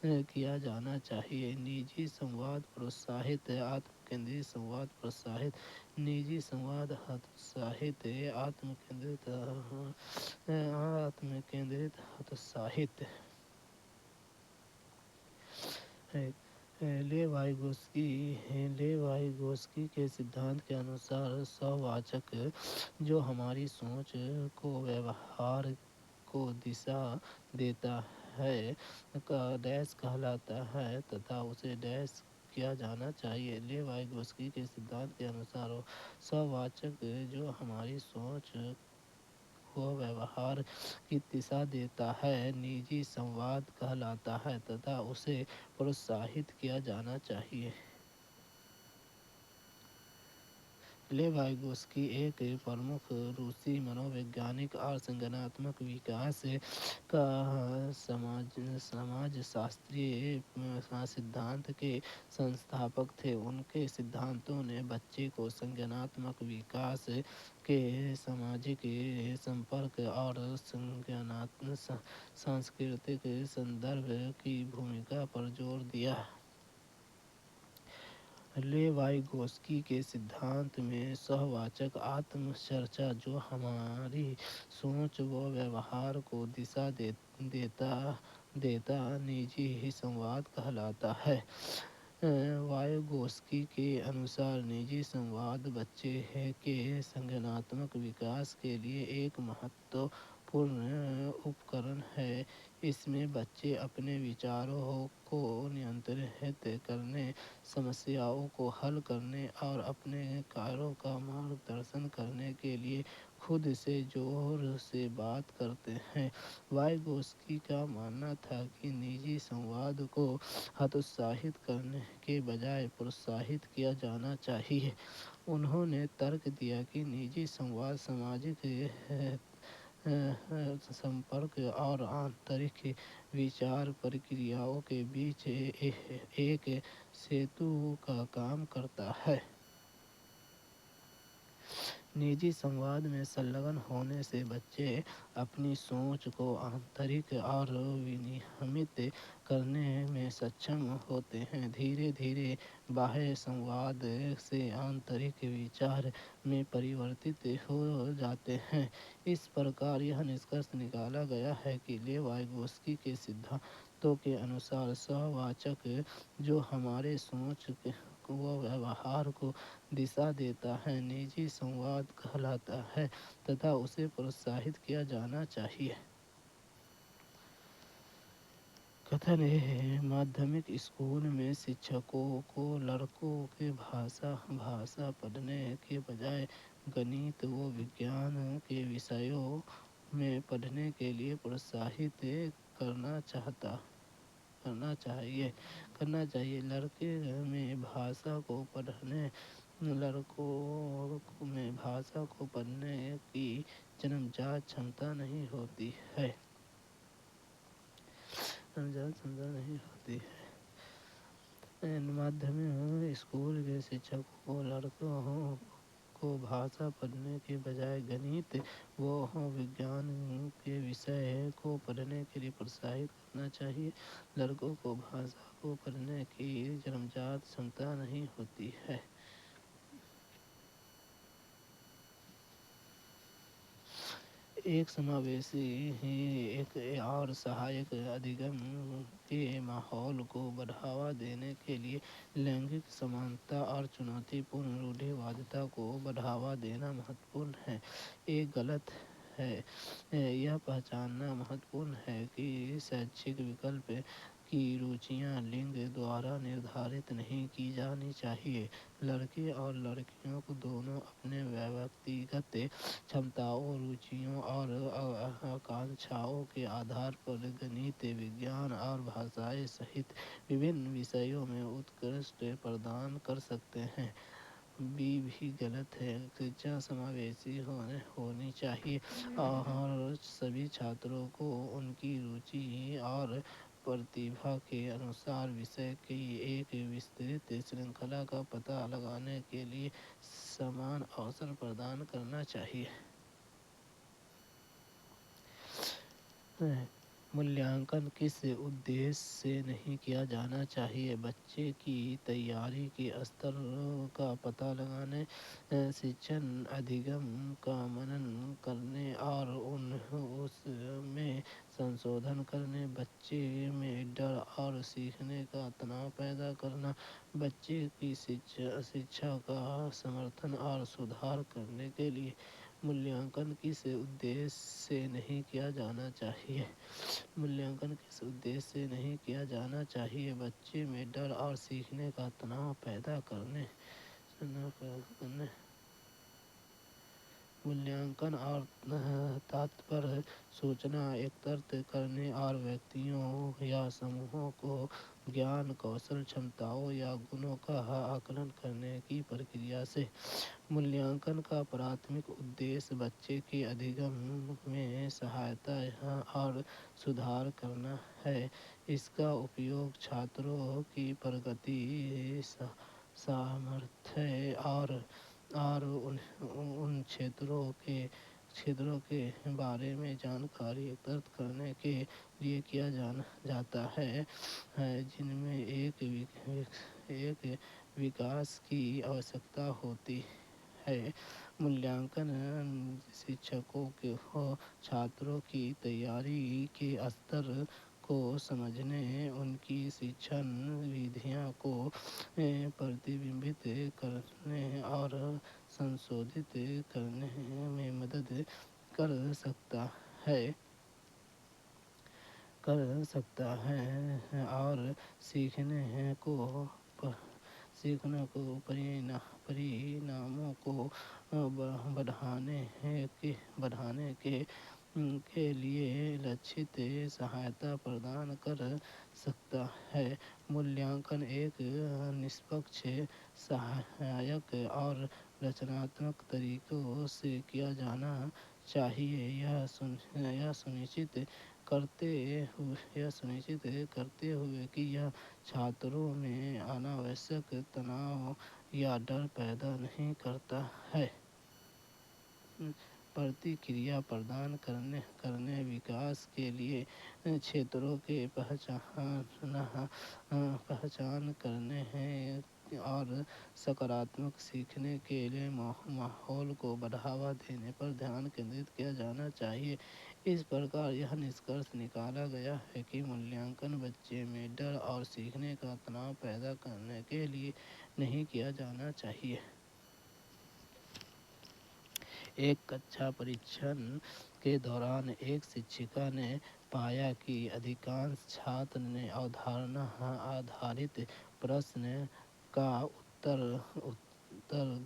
किया जाना चाहिए। निजी संवाद प्रोत्साहित, आत्म-केंद्रित संवाद प्रोत्साहित, निजी संवाद हतोत्साहित, आत्म-केंद्रित हतोत्साहित है। लेवाइगोस्की के सिद्धांत के अनुसार स्ववाचक जो हमारी सोच को व्यवहार को दिशा देता है डैश कहलाता है तथा उसे डैश किया जाना चाहिए। लेवाइगोस्की के सिद्धांत के अनुसार स्ववाचक जो हमारी सोच को व्यवहार की दिशा देता है निजी संवाद कहलाता है तथा उसे प्रोत्साहित किया जाना चाहिए। लेवाइगोस्की एक प्रमुख रूसी मनोवैज्ञानिक और संज्ञानात्मक विकास का समाजशास्त्रीय सिद्धांत के संस्थापक थे। उनके सिद्धांतों ने बच्चे को संज्ञानात्मक विकास के सामाजिक संपर्क और सांस्कृतिक संदर्भ की भूमिका पर जोर दिया। लेवाइगोस्की के सिद्धांत में सहवाचक आत्म-चर्चा, जो हमारी सोच व व्यवहार को दिशा देता निजी संवाद कहलाता है। वाइगोस्की के अनुसार निजी संवाद बच्चे के संज्ञानात्मक विकास के लिए एक महत्वपूर्ण उपकरण है। इसमें बच्चे अपने विचारों को नियंत्रित करने, समस्याओं को हल करने और अपने कार्यों का मार्गदर्शन करने के लिए खुद से जोर से बात करते हैं। वाइगोस्की का मानना था कि निजी संवाद को हतोत्साहित करने के बजाय प्रोत्साहित किया जाना चाहिए। उन्होंने तर्क दिया कि निजी संवाद सामाजिक संपर्क और आंतरिक विचार प्रक्रियाओं के बीच एक सेतु का काम करता है। निजी संवाद में संलग्न होने से बच्चे अपनी सोच को आंतरिक और विनियमित करने में सक्षम होते हैं। धीरे धीरे बाह्य संवाद से आंतरिक विचार में परिवर्तित हो जाते हैं। इस प्रकार यह निष्कर्ष निकाला गया है कि लेवाइगोस्की के सिद्धांतों के अनुसार सहवाचक, जो हमारे सोच व व्यवहार को दिशा देता है, निजी संवाद कहलाता है तथा उसे प्रोत्साहित किया जाना चाहिए। कथन है, माध्यमिक स्कूल में शिक्षकों को लड़कों के भाषा पढ़ने के बजाय गणित व विज्ञान के विषयों में पढ़ने के लिए प्रोत्साहित करना चाहिए। लड़कों में भाषा को पढ़ने की जन्मजात क्षमता नहीं होती है। माध्यमिक स्कूल के शिक्षकों को लड़कों को भाषा पढ़ने के बजाय गणित व विज्ञान के विषय को पढ़ने के लिए प्रोत्साहित करना चाहिए। लड़कों को भाषा को पढ़ने की जन्मजात क्षमता नहीं होती है। एक समावेशी एक और सहायक अधिगम के माहौल को बढ़ावा देने के लिए लैंगिक समानता और चुनौतीपूर्ण रूढ़िवादिता को बढ़ावा देना महत्वपूर्ण है। एक गलत है। यह पहचानना महत्वपूर्ण है कि शैक्षिक विकल्प की रुचियां लिंग द्वारा निर्धारित नहीं की जानी चाहिए। लड़के और लड़कियों को दोनों अपने व्यक्तिगत क्षमताओं, रुचियों और आकांक्षाओं के आधार पर गणित, विज्ञान और भाषाएं सहित विभिन्न विषयों में उत्कृष्ट प्रदान कर सकते हैं। भी गलत है। शिक्षा समावेशी होनी चाहिए और सभी छात्रों को उनकी रुचि और प्रतिभा के अनुसार विषय की एक विस्तृत श्रृंखला का पता लगाने के लिए समान अवसर प्रदान करना चाहिए। मूल्यांकन किस उद्देश्य से नहीं किया जाना चाहिए? बच्चे की तैयारी के स्तर का पता लगाने, शिक्षण अधिगम का मनन करने और उसमें संशोधन करने, बच्चे में डर और सीखने का तनाव पैदा करना, बच्चे की शिक्षा का समर्थन और सुधार करने के लिए मूल्यांकन किस उद्देश्य से नहीं किया जाना चाहिए? मूल्यांकन किस उद्देश्य से नहीं किया जाना चाहिए? बच्चे में डर और सीखने का तनाव पैदा करने मूल्यांकन और तात्पर्य सूचना एकत्रित करने और व्यक्तियों या समूहों को ज्ञान, कौशल, क्षमताओं या गुणों का आकलन करने की प्रक्रिया से। मूल्यांकन का प्राथमिक उद्देश्य बच्चे के अधिगम में सहायता और सुधार करना है। इसका उपयोग छात्रों की प्रगति, सामर्थ्य और उन क्षेत्रों के बारे में जानकारी एकत्रित करने के लिए किया जाता है जिनमें एक विकास की आवश्यकता होती है। मूल्यांकन शिक्षकों को छात्रों की तैयारी के स्तर को समझने, उनकी शिक्षण विधियों को प्रतिबिंबित करने और संशोधित करने में मदद कर सकता है और सीखने को परिणामों को बढ़ाने के लिए लक्षित सहायता प्रदान कर सकता है। मूल्यांकन एक निष्पक्ष, सहायक और रचनात्मक तरीकों से किया जाना चाहिए। यह सुनिश्चित करते हुए कि यह छात्रों में अनावश्यक तनाव या डर पैदा नहीं करता है। प्रतिक्रिया प्रदान करने विकास के लिए क्षेत्रों के पहचान करने हैं और सकारात्मक सीखने के लिए माहौल को बढ़ावा देने पर ध्यान केंद्रित किया जाना चाहिए। इस प्रकार यह निष्कर्ष निकाला गया है कि मूल्यांकन बच्चे में डर और सीखने का तनाव पैदा करने के लिए नहीं किया जाना चाहिए। एक कक्षा परीक्षण के दौरान एक शिक्षिका ने पाया कि अधिकांश छात्र ने अवधारणा आधारित प्रश्न का उत्तर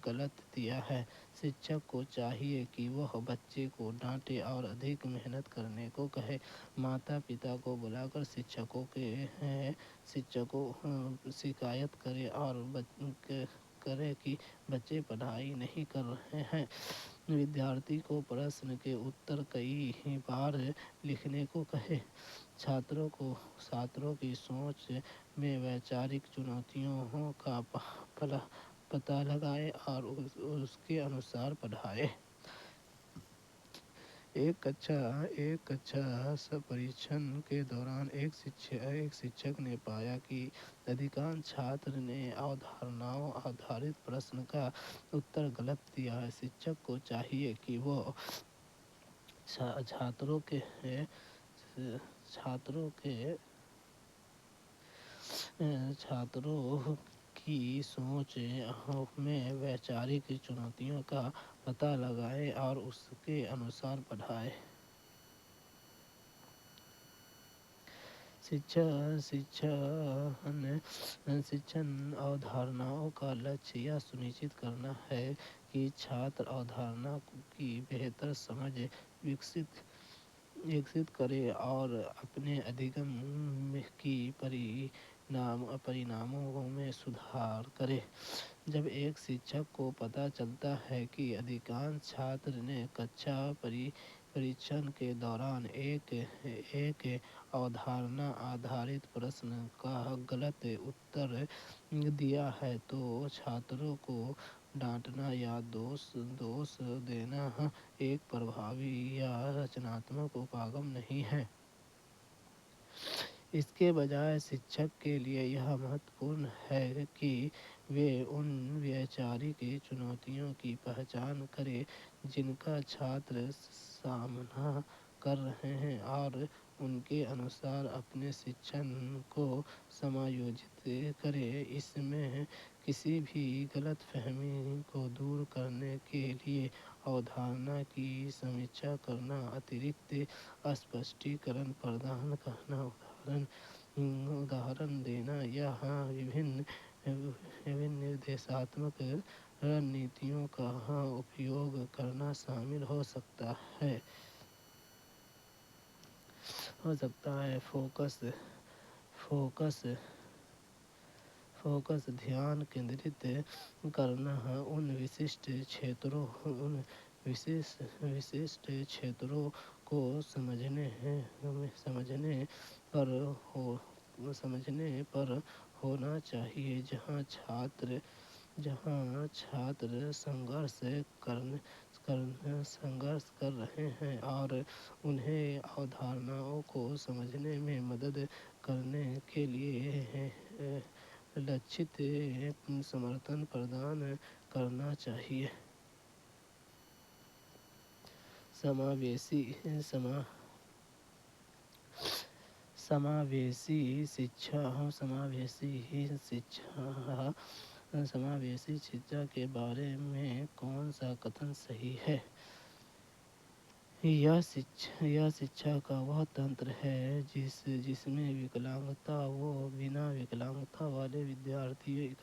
गलत दिया है। शिक्षक को चाहिए कि वह बच्चे को डांटे और अधिक मेहनत करने को कहे। माता पिता को बुलाकर शिकायत करे कि बच्चे पढ़ाई नहीं कर रहे हैं। विद्यार्थी को प्रश्न के उत्तर कई बार लिखने को कहे। छात्रों की सोच में वैचारिक चुनौतियों का पता लगाए और उसके अनुसार पढ़ाए। एक कक्षा परीक्षण के दौरान एक शिक्षक ने पाया कि अधिकांश छात्र ने अवधारणाओं आधारित प्रश्न का उत्तर गलत दिया है। शिक्षक को चाहिए कि वह छात्रों की सोच में वैचारिक चुनौतियों का पता लगाए और उसके अनुसार पढ़ाए। शिक्षण अवधारणाओं का लक्ष्य यह सुनिश्चित करना है कि छात्र अवधारणा की बेहतर समझ विकसित करे और अपने अधिगम की परिणामों में सुधार करे। जब एक शिक्षक को पता चलता है कि अधिकांश छात्र ने कक्षा परीक्षण के दौरान एक अवधारणा आधारित प्रश्न का गलत उत्तर दिया है, तो छात्रों को डांटना या दोष देना एक प्रभावी या रचनात्मक उपागम नहीं है। इसके बजाय शिक्षक के लिए यह महत्वपूर्ण है कि वे उन वैचारिक चुनौतियों की पहचान करें जिनका छात्र सामना कर रहे हैं और उनके अनुसार अपने शिक्षण को समायोजित करें। इसमें किसी भी गलतफहमी को दूर करने के लिए अवधारणा की समीक्षा करना, अतिरिक्त स्पष्टीकरण प्रदान करना, उदाहरण देना या विभिन्न निर्देशात्मक रणनीतियों का उपयोग करना शामिल हो सकता है। फोकस फोकस ध्यान केंद्रित करना उन विशिष्ट क्षेत्रों को समझने पर होना चाहिए जहाँ छात्र संघर्ष कर रहे हैं और उन्हें अवधारणाओं को समझने में मदद करने के लिए लक्षित समर्थन प्रदान करना चाहिए। समावेशी शिक्षा के बारे में कौन सा कथन सही है? यह शिक्षा का वह तंत्र है जिसमें विकलांगता व बिना विकलांगता वाले विद्यार्थी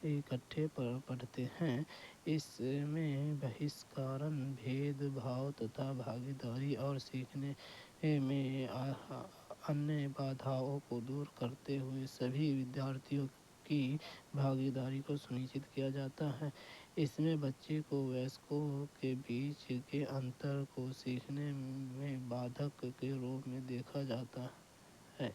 इकट्ठे पढ़ते हैं। इसमें बहिष्करण, भेदभाव तथा भागीदारी और सीखने में अन्य बाधाओं को दूर करते हुए सभी विद्यार्थियों की भागीदारी को सुनिश्चित किया जाता है। इसमें बच्चे को वयस्कों के बीच के अंतर को सीखने में बाधक के रूप में देखा जाता है।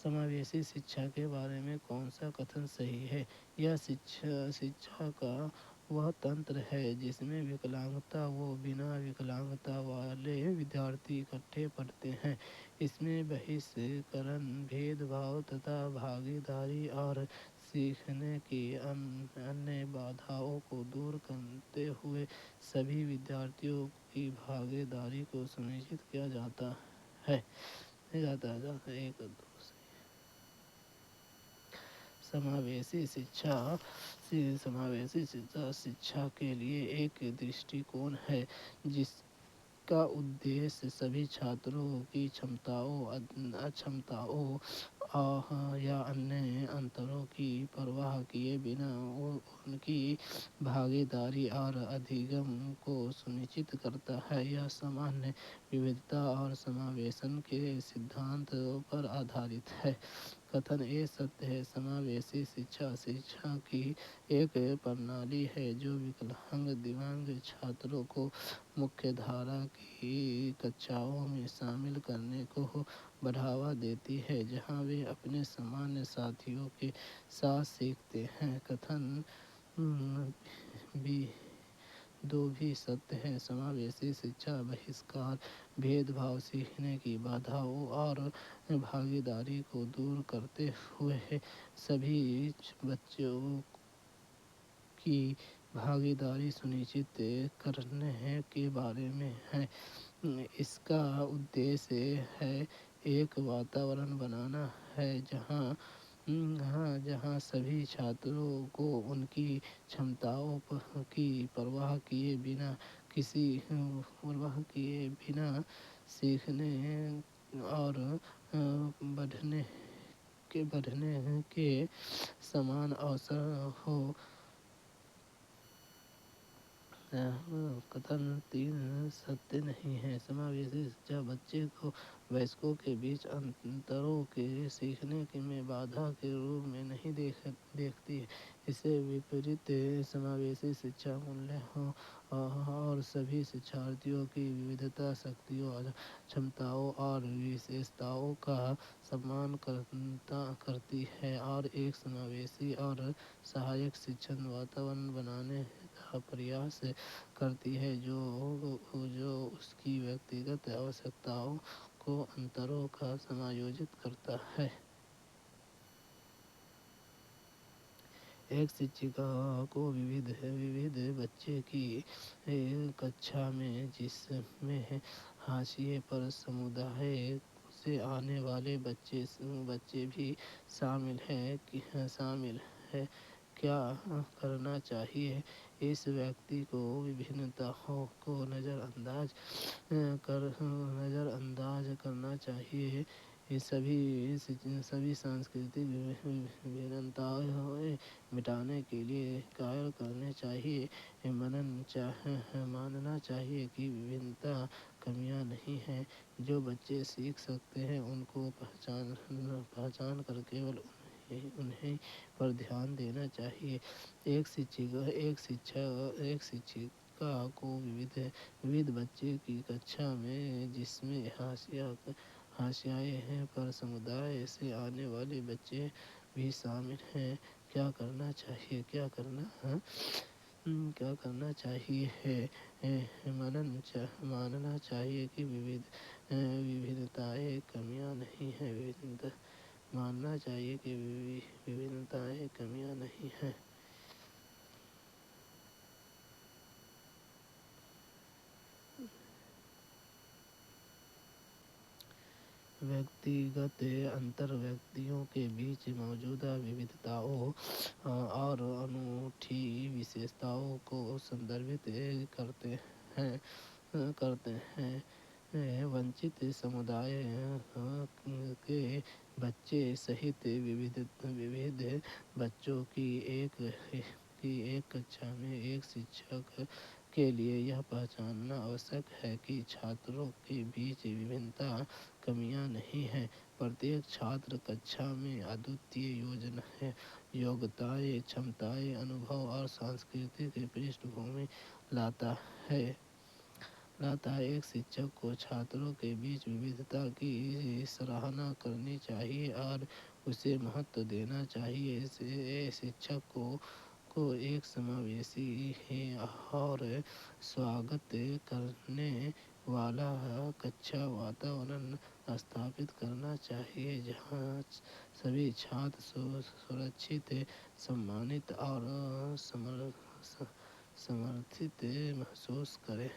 समावेशी शिक्षा के बारे में कौन सा कथन सही है? यह शिक्षा का वह तंत्र है जिसमें विकलांगता व बिना विकलांगता वाले विद्यार्थी इकट्ठे पढ़ते हैं। इसमें बहिष्करण, भेदभाव तथा भागीदारी और सीखने की अन्य बाधाओं को दूर करते हुए सभी विद्यार्थियों की भागीदारी को सुनिश्चित किया जाता है। समावेशी शिक्षा के लिए एक दृष्टिकोण है जिसका उद्देश्य सभी छात्रों की क्षमताओं, अक्षमताओं या अन्य अंतरों की परवाह किए बिना उनकी भागीदारी और अधिगम को सुनिश्चित करता है। यह सामान्य विविधता और समावेशन के सिद्धांत पर आधारित है। कथन ए सत्य है। समावेशी शिक्षा की एक प्रणाली है जो विकलांग दिव्यांग छात्रों को मुख्यधारा की कक्षाओं में शामिल करने को बढ़ावा देती है, जहां वे अपने सामान्य साथियों के साथ सीखते हैं। कथन दो भी सत्य है। समावेशी शिक्षा बहिष्कार, भेदभाव, सीखने की बाधाओं और भागीदारी को दूर करते हुए सभी बच्चों की भागीदारी सुनिश्चित करने के बारे में है। इसका उद्देश्य है एक वातावरण बनाना है जहाँ सभी छात्रों को उनकी क्षमताओं की परवाह किए बिना सीखने और बढ़ने के समान अवसर हो। कथन 3 सत्य नहीं है। समावेशी शिक्षा बच्चे को वयस्कों के बीच अंतरों के सीखने में बाधा के रूप में नहीं देखती है। इससे विपरीत समावेशी शिक्षा मूल्यों और सभी शिक्षार्थियों की विविधता, शक्तियों, क्षमताओं और विशेषताओं का सम्मान करती है और एक समावेशी और सहायक शिक्षण वातावरण बनाने का प्रयास करती है जो उसकी व्यक्तिगत आवश्यकताओं को अंतरों का समायोजित करता है। एक शिक्षिका को विविध बच्चे की कक्षा में जिसमें हाशिए पर समुदाय से आने वाले बच्चे भी शामिल है क्या करना चाहिए? इस व्यक्ति को विभिन्नताओं को नजरअंदाज करना चाहिए ये सभी सांस्कृतिक भिन्नताएं मिटाने के लिए कार्य करने चाहिए। मानना चाहिए कि विभिन्नता कमियां नहीं है। जो बच्चे सीख सकते हैं उनको पहचान कर केवल उन्हें पर ध्यान देना चाहिए। एक शिक्षिका को विविध बच्चे की कक्षा में जिसमें हाशियाए हैं पर समुदाय से आने वाले बच्चे भी शामिल हैं। क्या करना चाहिए है मानना चाहिए कि विविधताएं कमियां नहीं है। मानना चाहिए कि विभिन्नताएं कमियां नहीं है। व्यक्तिगत अंतर व्यक्तियों के बीच मौजूदा विविधताओं और अनूठी विशेषताओं को संदर्भित करते हैं। वंचित समुदाय के बच्चे सहित विविध बच्चों की एक कक्षा में एक शिक्षक के लिए यह पहचानना आवश्यक है कि छात्रों के बीच विभिन्नता कमियां नहीं है। प्रत्येक छात्र कक्षा में अद्वितीय योग्यताएं, क्षमताएं, अनुभव और सांस्कृतिक पृष्ठभूमि लाता है। एक शिक्षक को छात्रों के बीच विविधता की सराहना करनी चाहिए और उसे महत्व देना चाहिए। शिक्षक को एक समावेशी और स्वागत करने वाला कक्षा वातावरण स्थापित करना चाहिए जहाँ सभी छात्र सुरक्षित, सम्मानित और समर्थित महसूस करें।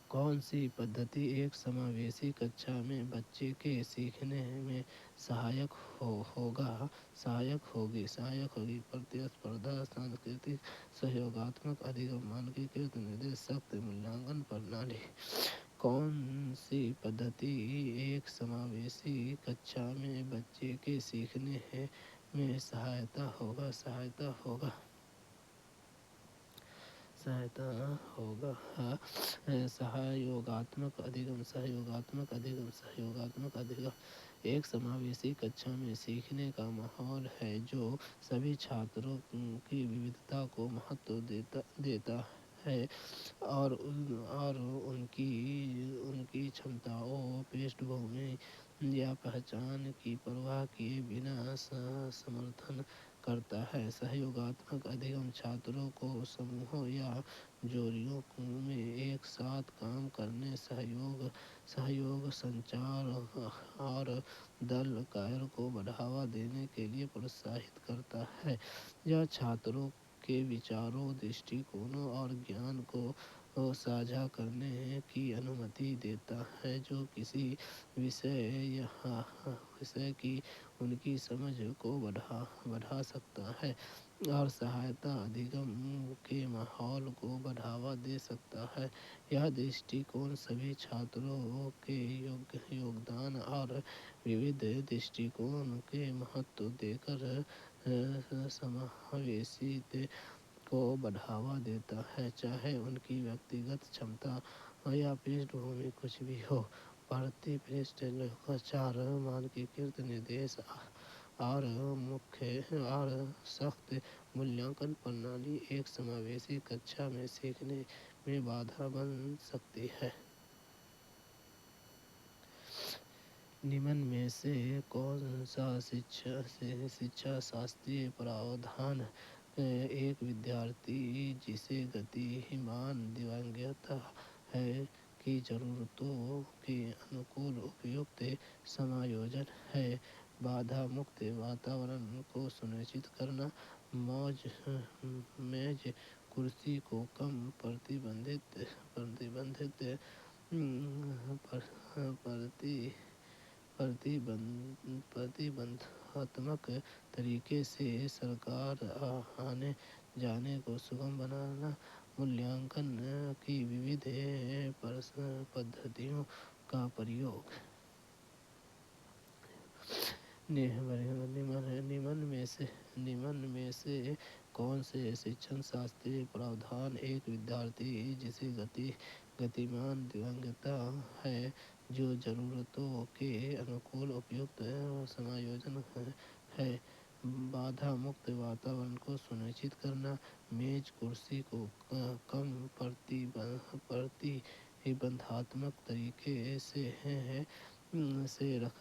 कौन सी पद्धति एक समावेशी कक्षा में बच्चे के सीखने में सहायक होगी? प्रतिस्पर्धा, सांस्कृतिक सहयोगात्मक अधिगम, मानकीकृत निर्देश, सख्त मूल्यांकन प्रणाली। कौन सी पद्धति एक समावेशी कक्षा में बच्चे के सीखने में सहायता होगा? सहयोगात्मक अधिगम एक समावेशी कक्षा में सीखने का माहौल है जो सभी छात्रों की विविधता को महत्व देता है और उनकी क्षमताओं, पृष्ठभूमि या पहचान की परवाह किए बिना समर्थन करता है। सहयोगात्मक अधिगम छात्रों को समूहों या जोड़ियों में एक साथ काम करने, सहयोग, संचार और दल कार्य को बढ़ावा देने के लिए प्रोत्साहित करता है। यह छात्रों के विचारों, दृष्टिकोणों और ज्ञान को साझा करने की अनुमति देता है जो किसी विषय की उनकी समझ को बढ़ा सकता है और सहायता अधिगम के माहौल को बढ़ावा दे सकता है। यह दृष्टिकोण सभी छात्रों के योगदान और विविध दृष्टिकोण के महत्व देकर समावेशिता को बढ़ावा देता है, चाहे उनकी व्यक्तिगत क्षमता या पृष्ठभूमि कुछ भी हो। प्रतिपृष्ठ लोकाचार, मानकीकृत निर्देश और सख्त मूल्यांकन प्रणाली एक समावेशी कक्षा में सीखने में बाधा बन सकती है। निम्न में से कौन सा शिक्षा शास्त्रीय प्रावधान एक विद्यार्थी जिसे गतिमान दिव्यांगता है की जरूरतों के अनुकूल उपयुक्त समायोजन है? बाधा मुक्त वातावरण को सुनिश्चित करना, मेज कुर्सी को कम प्रतिबंधात्मक तरीके से सरकार आने जाने को सुगम बनाना, मूल्यांकन की विविध पद्धतियों का प्रयोग। निम्न में से कौन से शिक्षण शास्त्रीय प्रावधान एक विद्यार्थी जिसे गतिमान दिव्यांगता है जो जरूरतों के अनुकूल उपयुक्त समायोजन है। बाधा मुक्त वातावरण को सुनिश्चित करना, मेज कुर्सी को कम प्रतिबंधात्मक तरीके से रख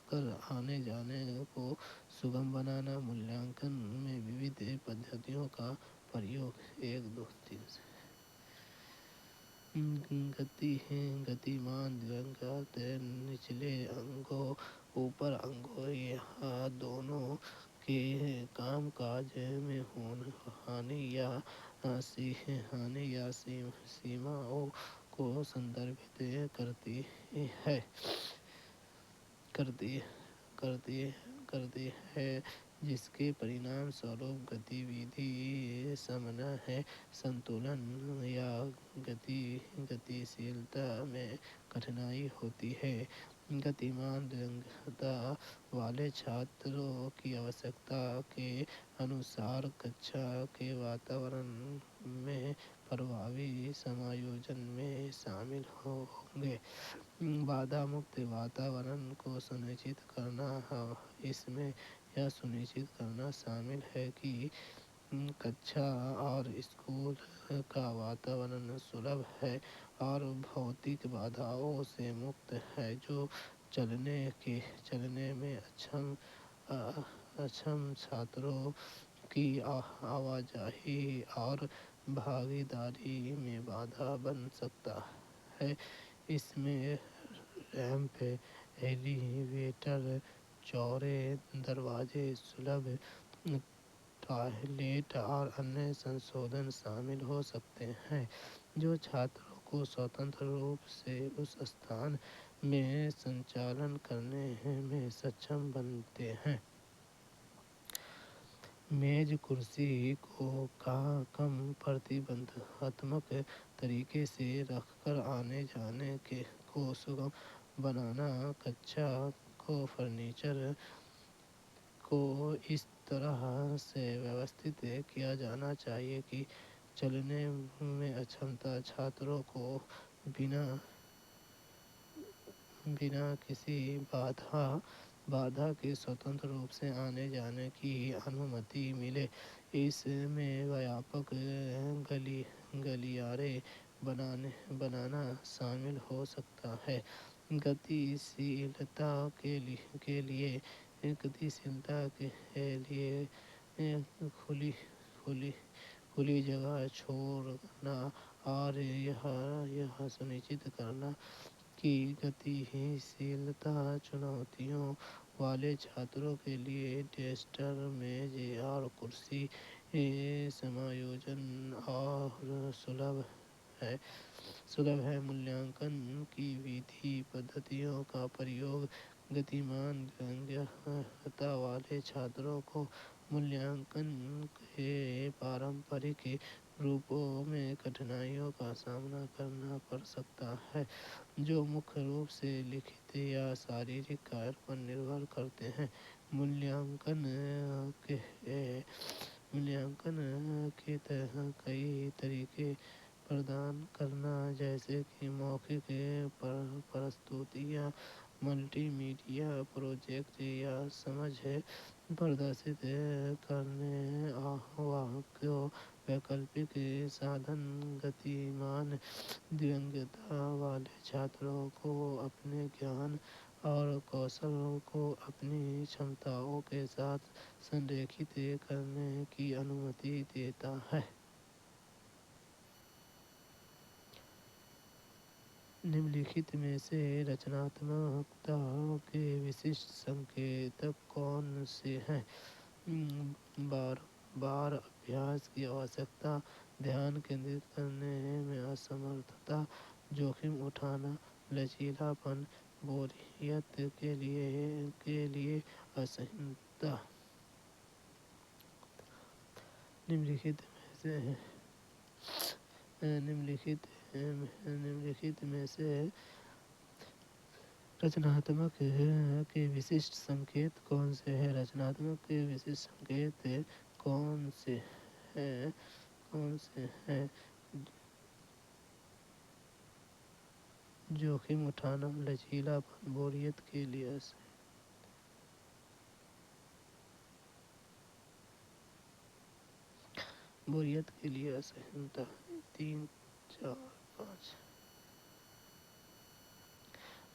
कर आने जाने को सुगम बनाना, मूल्यांकन में विविध पद्धतियों का प्रयोग। 1, 2, 3 से गतिमान दिव्यांगता निचले अंगों ऊपर अंगों या दोनों के कामकाज में हानि या सीमाओं को संदर्भित करती है जिसके परिणाम स्वरूप गतिविधि समन्वय है, संतुलन या गतिशीलता में कठिनाई होती है। गतिमान दिव्यांगता वाले छात्रों की आवश्यकता के अनुसार कक्षा के वातावरण में प्रभावी समायोजन में शामिल होंगे। बाधा मुक्त वातावरण को सुनिश्चित करना, इसमें यह सुनिश्चित करना शामिल है कि कक्षा और स्कूल का वातावरण सुलभ है और भौतिक बाधाओं से मुक्त है जो चलने में अक्षम छात्रों की आवाजाही और भागीदारी में बाधा बन सकता है। इसमें रैंप, एलिवेटर, चौड़े दरवाजे, सुलभ टॉयलेट और अन्य संशोधन शामिल हो सकते हैं जो छात्रों को स्वतंत्र रूप से उस स्थान में संचालन करने में सक्षम बनाते हैं। मेज कुर्सी को कम प्रतिबंधात्मक तरीके से रखकर आने जाने को सुगम बनाना, कक्षा को फर्नीचर को इस तरह से व्यवस्थित किया जाना चाहिए कि चलने में अक्षम छात्रों को बिना किसी बाधा के स्वतंत्र रूप से आने जाने की अनुमति मिले। इसमें व्यापक गलियारे बनाना शामिल हो सकता है। गतिशीलता के लिए खुली जगह छोड़ना और यह सुनिश्चित करना कि गतिशीलता चुनौतियों वाले छात्रों के लिए डेस्क, मेज और कुर्सी समायोजन और सुलभ है। मूल्यांकन की विधि पद्धतियों का प्रयोग। गतिमान दिव्यांगता वाले छात्रों को मूल्यांकन के पारंपरिक रूपों में कठिनाइयों का सामना करना पड़ सकता है जो मुख्य रूप से लिखित या शारीरिक कार्य पर निर्भर करते हैं। मूल्यांकन के कई तरीके प्रदान करना, जैसे कि मौखिक प्रस्तुतियाँ, मल्टीमीडिया प्रोजेक्ट या समझ प्रदर्शित करने वाक्यों, वैकल्पिक साधन। गतिमान दिव्यांगता वाले छात्रों को अपने ज्ञान और कौशल को अपनी क्षमताओं के साथ संरेखित करने की अनुमति देता है। निम्नलिखित में से रचनात्मकता के विशिष्ट संकेतक कौन से हैं? बार अभ्यास की आवश्यकता, ध्यान केंद्रित करने में असमर्थता, जोखिम उठाना, लचीलापन, बोरियत के लिए असहिष्णुता। निम्नलिखित में से निम्नलिखित में से रचनात्मक के विशिष्ट संकेत कौन से हैं? रचनात्मक के विशिष्ट संकेत कौन से हैं? जोखिम उठाना, लचीलापन, बोरियत के लिए असहनता। 3, 4, 5।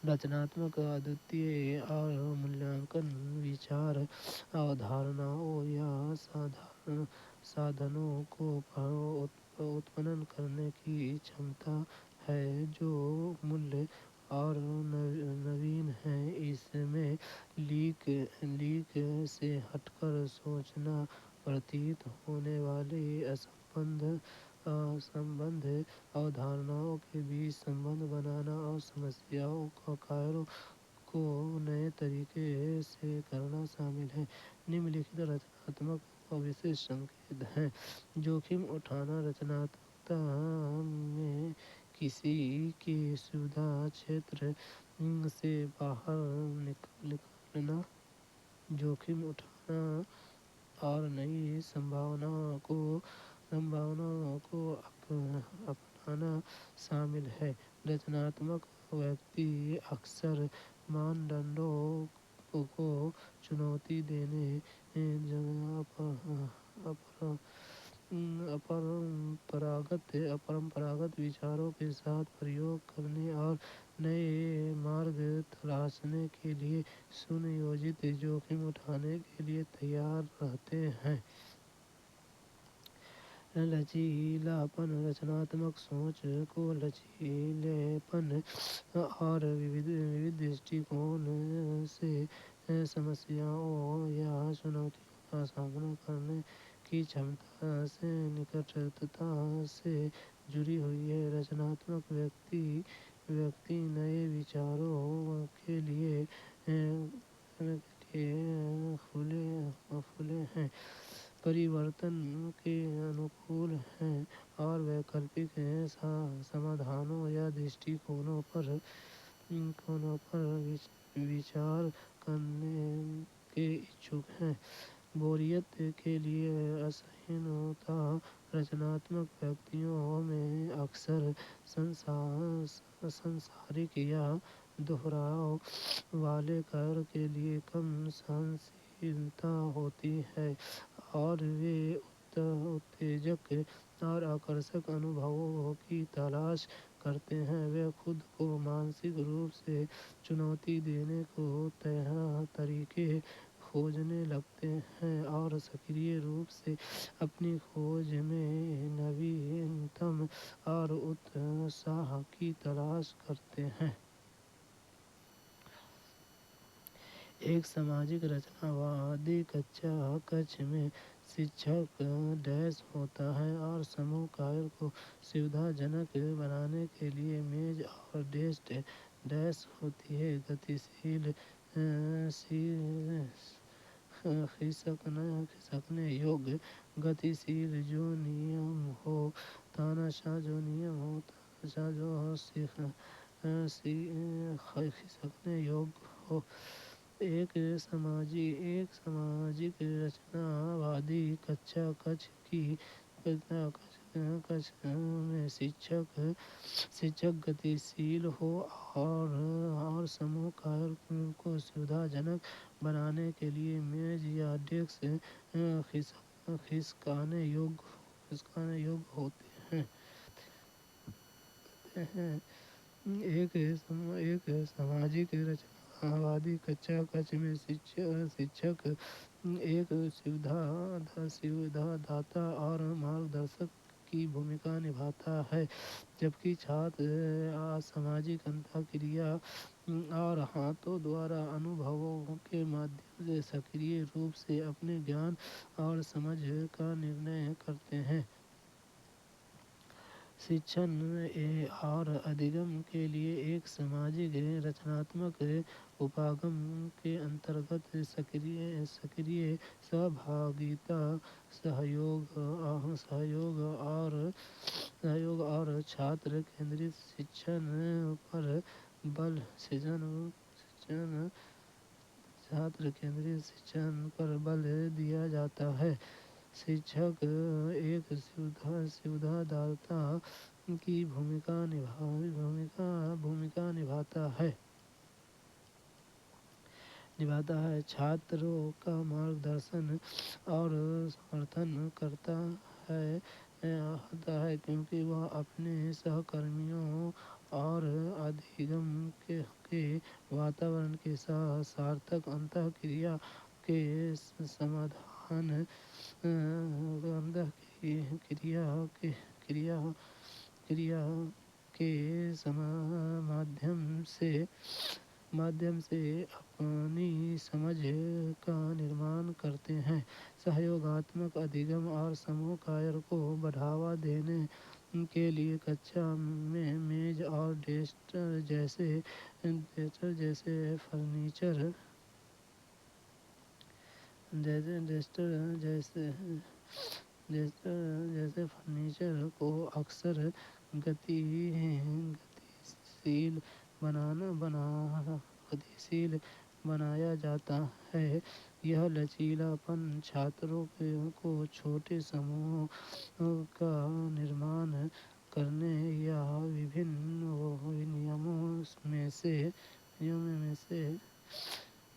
रचनात्मक अद्वितीय और मूल्यांकन विचार, अवधारणाओं या साधनों को उत्पन्न करने की क्षमता है जो मूल्य और नवीन है। इसमें लीक से हटकर सोचना, प्रतीत होने वाले असंबद्ध अवधारणाओं के बीच संबंध बनाना और समस्याओं का कार्यों को नए तरीके से करना शामिल है। निम्नलिखित रचनात्मक और विशेष संकेत हैं। जोखिम उठाना, रचनात्मकता में किसी के सुविधा क्षेत्र से बाहर निकलना, जोखिम उठाना और नई संभावनाओं को अपनाना शामिल है। रचनात्मक व्यक्ति अक्सर मानदंडों को चुनौती देने, अपरंपरागत विचारों के साथ प्रयोग करने और नए मार्ग तलाशने के लिए सुनियोजित जोखिम उठाने के लिए तैयार रहते हैं। लचीलापन, रचनात्मक सोच को लचीलेपन और विविध दृष्टिकोण से समस्याओं या चुनौतियों का सामना करने की क्षमता से निकटता से जुड़ी हुई है। रचनात्मक व्यक्ति नए विचारों के लिए खुले हैं, परिवर्तन के अनुकूल हैं और वैकल्पिक समाधानों या दृष्टिकोणों पर विचार करने के इच्छुक हैं। बोरियत के लिए असहिष्णुता, रचनात्मक व्यक्तियों में अक्सर सांसारिक या दोहराव वाले कार्य के लिए कम सहनशीलता होती है और वे उत्तेजक और आकर्षक अनुभवों की तलाश करते हैं। वे खुद को मानसिक रूप से चुनौती देने को तरीके खोजने लगते हैं और सक्रिय रूप से अपनी खोज में नवीनतम और उत्साह की तलाश करते हैं। एक सामाजिक रचनावादी कक्ष में शिक्षक डैश होता है और समूह कार्य को सुविधाजनक बनाने के लिए मेज और डेस्क डैश होती है। गतिशील, खिसकने योग्य, गतिशील जो नियम हो, तानाशाह जो खिसकने योग्य हो। एक सामाजिक रचनावादी कक्ष में शिक्षक गतिशील हो और समूह कार्य को सुविधाजनक बनाने के लिए मेज या डेस्क खिसकाने योग्य होते हैं। एक सामाजिक रचनावादी कक्ष में शिक्षक एक सुविधादाता और मार्गदर्शक की भूमिका निभाता है, जबकि छात्र सामाजिक अंतःक्रिया और हाथों द्वारा अनुभवों के माध्यम से सक्रिय रूप से अपने ज्ञान और समझ का निर्माण करते हैं। शिक्षण और अधिगम के लिए एक सामाजिक रचनात्मक उपागम के अंतर्गत सक्रिय सहभागिता, सहयोग और छात्र केंद्रित शिक्षण पर बल छात्र केंद्रित शिक्षण पर बल दिया जाता है। शिक्षक एक सुविधादाता की भूमिका निभाता है। छात्रों का मार्गदर्शन और समर्थन करता है क्योंकि वह अपने सहकर्मियों और अधिगम के वातावरण के साथ सार्थक अंतःक्रिया के समाधान क्रिया के माध्यम से अपनी समझ का निर्माण करते हैं। सहयोगात्मक अधिगम और समूह कार्य को बढ़ावा देने के लिए कक्षा में मेज और डेस्क जैसे फर्नीचर को अक्सर गतिशील बनाया जाता है। यह लचीलापन छात्रों को छोटे समूहों का निर्माण करने या विभिन्न नियमों में से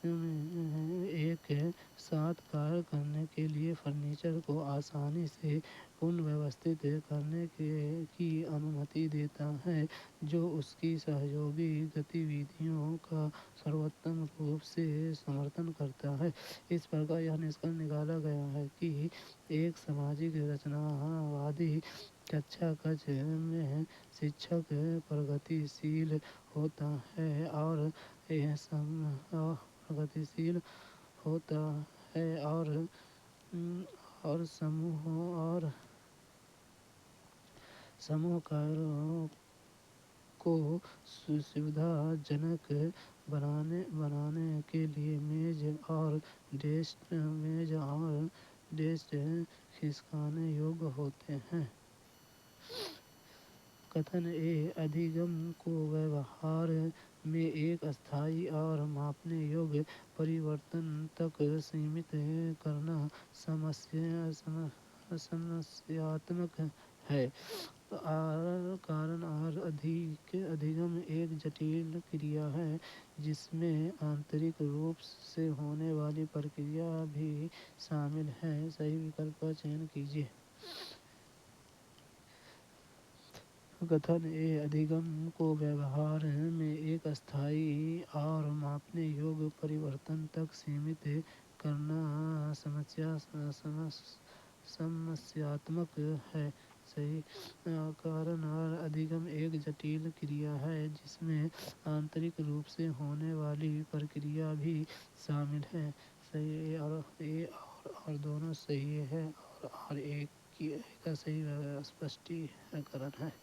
एक साथ कार्य करने के लिए फर्नीचर को आसानी से पुनर्व्यवस्थित करने की अनुमति देता है, जो उसकी सहयोगी गतिविधियों का सर्वोत्तम रूप से समर्थन करता है। इस प्रकार यह निष्कर्ष निकाला गया है कि एक सामाजिक रचनावादी कक्षा में शिक्षक प्रगतिशील होता है और समूह कार्यों को सुविधाजनक बनाने के लिए मेज और डेस्क खिसकाने योग्य होते हैं। कथन ए अधिगम को व्यवहार में एक स्थायी और मापने योग्य परिवर्तन तक सीमित करना समस्यात्मक है। कारण अधिगम एक जटिल क्रिया है जिसमें आंतरिक रूप से होने वाली प्रक्रिया भी शामिल है। सही विकल्प का चयन कीजिए। कथन ए अधिगम को व्यवहार में एक स्थायी और मापने योग्य परिवर्तन तक सीमित करना समस्यात्मक है। सही। कारण अधिगम एक जटिल क्रिया है जिसमें आंतरिक रूप से होने वाली प्रक्रिया भी शामिल है। सही। और दोनों सही है और एक का सही स्पष्टीकरण है।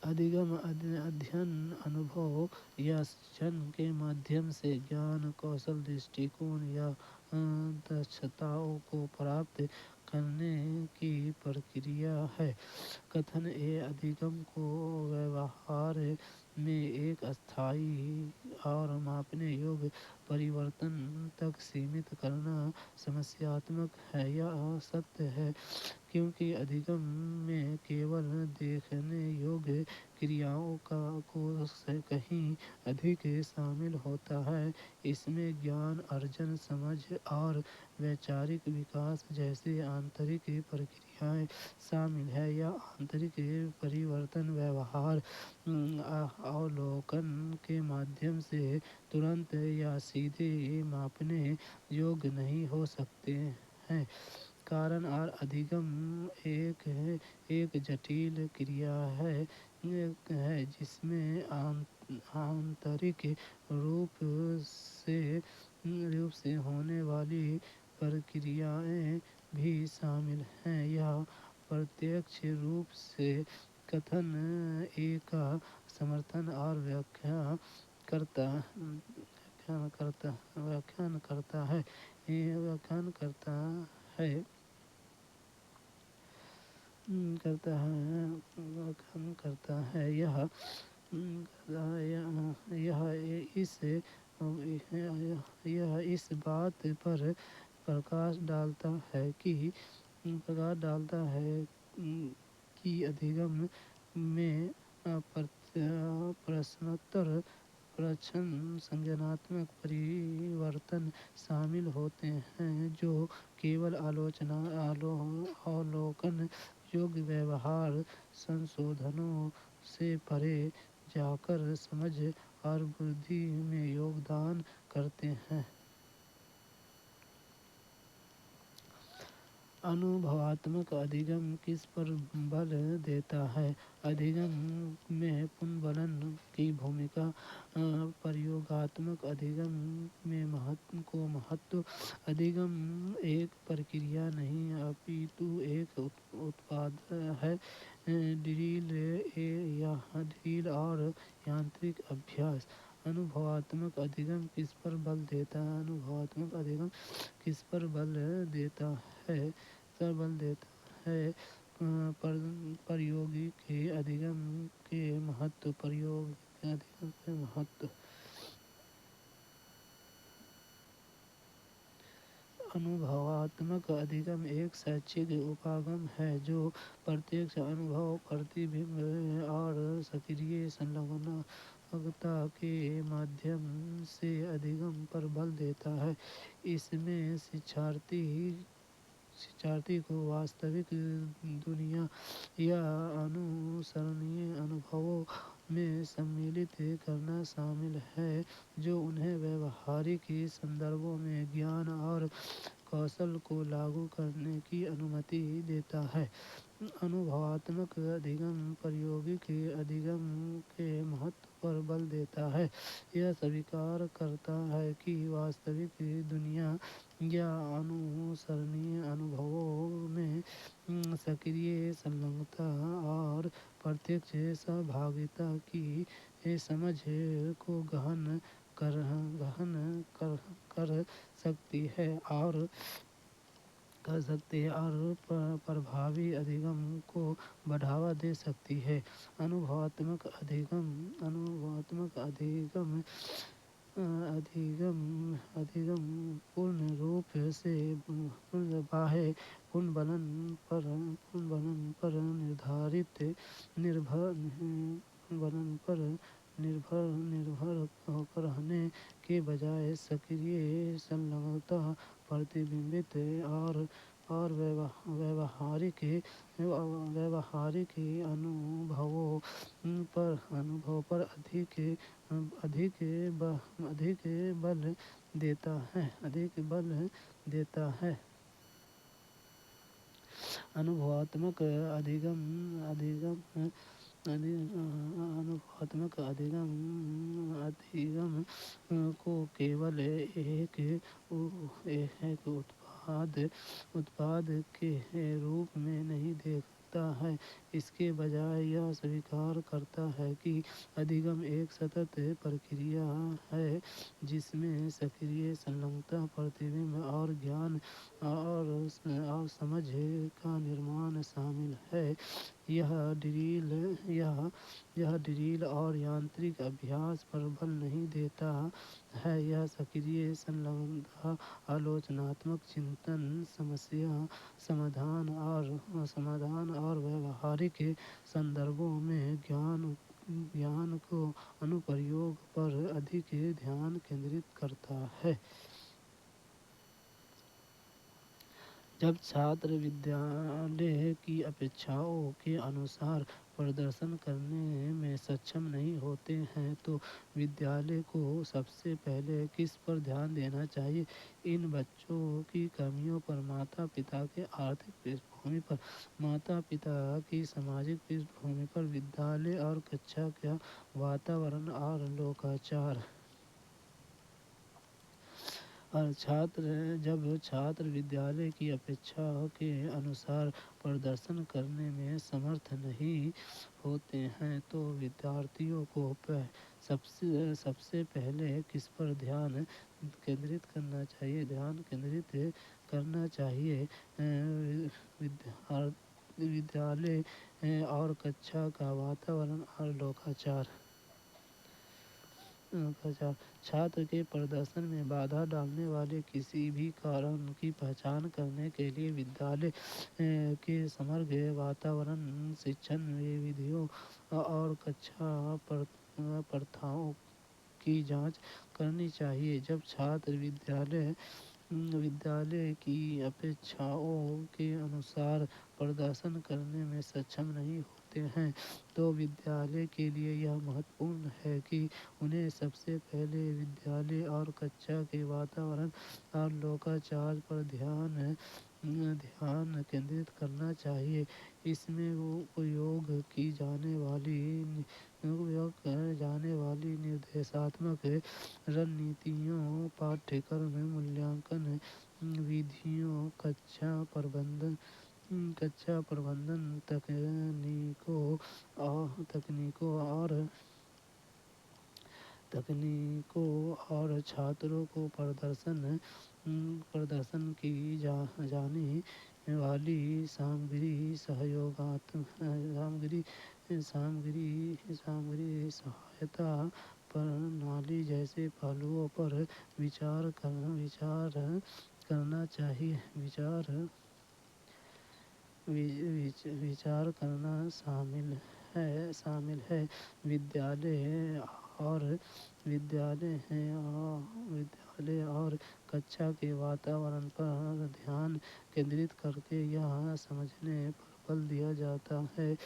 अधिगम अध्ययन, अनुभव या शिक्षण के माध्यम से ज्ञान, कौशल, दृष्टिकोण या दक्षताओं को प्राप्त करने की प्रक्रिया है। कथन ए अधिगम को व्यवहार में एक स्थायी और मापने योग्य परिवर्तन तक सीमित करना समस्यात्मक है। यह सत्य है क्योंकि अधिगम में केवल देखने योग्य क्रियाओं को कहीं अधिक शामिल होता है। इसमें ज्ञान अर्जन, समझ और वैचारिक विकास जैसी आंतरिक प्रक्रियाएं शामिल है। यह आंतरिक परिवर्तन व्यवहार अवलोकन के माध्यम से तुरंत या सीधे मापने योग्य नहीं हो सकते हैं। कारण और अधिगम एक जटिल क्रिया है जिसमें आंतरिक रूप से होने वाली प्रक्रियाएं भी शामिल हैं। यह प्रत्यक्ष रूप से कथन का समर्थन और व्याख्यान करता है। यह इस बात पर प्रकाश डालता है कि अधिगम में प्रश्नोत्तर प्रश्न संज्ञानात्मक परिवर्तन शामिल होते हैं जो केवल अवलोकन योग्य व्यवहार संशोधनों से परे जाकर समझ और बुद्धि में योगदान करते हैं। अनुभवात्मक अधिगम किस पर बल देता है? अधिगम में पुनर्बलन की भूमिका। प्रयोगात्मक अधिगम में महत्व। अधिगम एक प्रक्रिया नहीं अपितु एक उत्पाद है। ड्रिल और यांत्रिक अभ्यास। अनुभवात्मक अधिगम किस पर बल देता है? अनुभवात्मक अधिगम किस पर बल देता है? प्रायोगिक अधिगम के महत्व। अनुभवात्मक अधिगम एक शैक्षिक उपागम है जो प्रत्यक्ष अनुभव, प्रतिबिंब और सक्रिय संलग्नता के माध्यम से अधिगम पर बल देता है। इसमें शिक्षार्थी को वास्तविक दुनिया या अनुसरणीय अनुभवों में सम्मिलित करना शामिल है जो उन्हें व्यावहारिक संदर्भों में ज्ञान और कौशल को लागू करने की अनुमति देता है। अनुभवात्मक अधिगम प्रायोगिक अधिगम के महत्व पर बल देता है। यह स्वीकार करता है कि वास्तविक दुनिया या अनुसरणीय अनुभवों में सक्रिय संलग्नता और प्रत्यक्ष सहभागिता की समझ को गहन कर सकती है और प्रभावी अधिगम को बढ़ावा दे सकती है। अनुभवात्मक अधिगम पूर्ण रूप से बाह्य पुनर्बलन पर निर्भर रहने के बजाय सक्रिय संलग्नता, प्रतिबिंबित और व्यावहारिक अनुभवों पर अधिक बल देता है। अनुभवात्मक अधिगम को केवल एक उत्पाद के रूप में नहीं देखता है। इसके बजाय यह स्वीकार करता है कि अधिगम एक सतत प्रक्रिया है जिसमें सक्रिय संलग्नता, प्रतिबिंब और ज्ञान और समझ का निर्माण शामिल है। यह ड्रिल और यांत्रिक अभ्यास पर बल नहीं देता है। यह सक्रिय संलग्नता, आलोचनात्मक चिंतन, समस्या समाधान और व्यावहारिक संदर्भों में ज्ञान को अनुप्रयोग पर अधिक ध्यान केंद्रित करता है। जब छात्र विद्यालय की अपेक्षाओं के अनुसार प्रदर्शन करने में सक्षम नहीं होते हैं तो विद्यालय को सबसे पहले किस पर ध्यान देना चाहिए? इन बच्चों की कमियों पर, माता पिता के आर्थिक पृष्ठभूमि पर, माता पिता की सामाजिक पृष्ठभूमि पर, विद्यालय और कक्षा का वातावरण और लोकाचार। और जब छात्र विद्यालय की अपेक्षा के अनुसार प्रदर्शन करने में समर्थ नहीं होते हैं तो विद्यार्थियों को सबसे पहले किस पर ध्यान केंद्रित करना चाहिए। विद्यालय और कक्षा का वातावरण और लोकाचार। छात्र के प्रदर्शन में बाधा डालने वाले किसी भी कारण की पहचान करने के लिए विद्यालय के समग्र वातावरण, शिक्षण विधियों और कक्षा प्रथाओं की जांच करनी चाहिए। जब छात्र विद्यालय की अपेक्षाओं के अनुसार प्रदर्शन करने में सक्षम नहीं होते हैं तो विद्यालय के लिए यह महत्वपूर्ण है कि उन्हें सबसे पहले विद्यालय और कक्षा के वातावरण और लोकाचार पर ध्यान केंद्रित करना चाहिए। इसमें उपयोग की जाने वाली निर्देशात्मक रणनीतियों, पाठ्यक्रम, मूल्यांकन विधियों, कक्षा प्रबंधन तकनीकों और छात्रों को प्रदर्शन की जाने वाली सामग्री सहायता प्रणाली जैसे पहलुओं पर विचार करना चाहिए। विचार करना शामिल है। विद्यालय और कक्षा के वातावरण पर ध्यान केंद्रित करके यह समझने पर बल दिया जाता है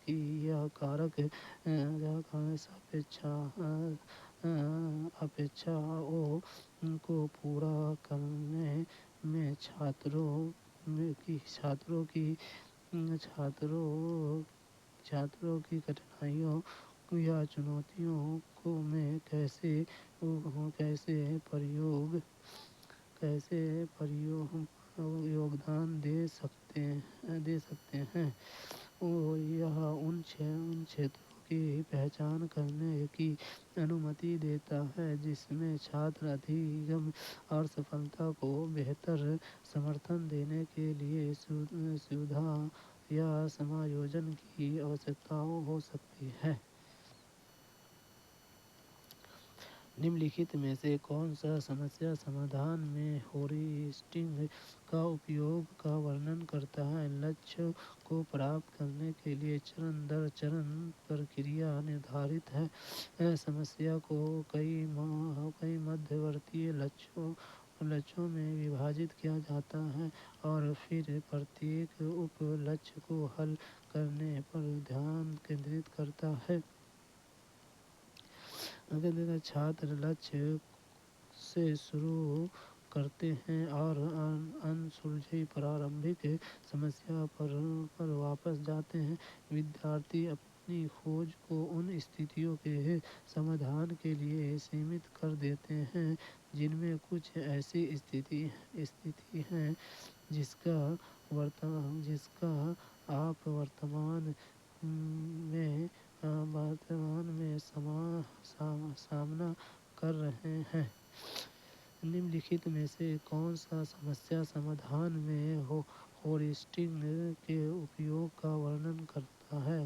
कि यह कारक अपेक्षाओं को पूरा करने में छात्रों की कठिनाइयों या चुनौतियों को में कैसे योगदान दे सकते हैं। यह उन क्षेत्रों की पहचान करने की अनुमति देता है जिसमें छात्र अधिगम और सफलता को बेहतर समर्थन देने के लिए सुविधा या समायोजन की आवश्यकता हो सकती है। निम्नलिखित में से कौन सा समस्या समाधान में हेउरिस्टिक का उपयोग का वर्णन करता है? लक्ष्य को प्राप्त करने के लिए चरण दर चरण प्रक्रिया निर्धारित है। समस्या को कई मध्यवर्ती लक्ष्यों में विभाजित किया जाता है और फिर प्रत्येक उप लक्ष्य को हल करने पर ध्यान केंद्रित करता है। छात्र लक्ष्य से शुरू करते हैं और अनसुलझी प्रारंभिक समस्या पर वापस जाते हैं। विद्यार्थी अपनी खोज को उन स्थितियों के समाधान के लिए सीमित कर देते हैं जिनमें कुछ ऐसी स्थिति है जिसका आप वर्तमान में सामना कर रहे हैं। निम्नलिखित में से कौन सा समस्या समाधान में हेउरिस्टिक के उपयोग का वर्णन करता है?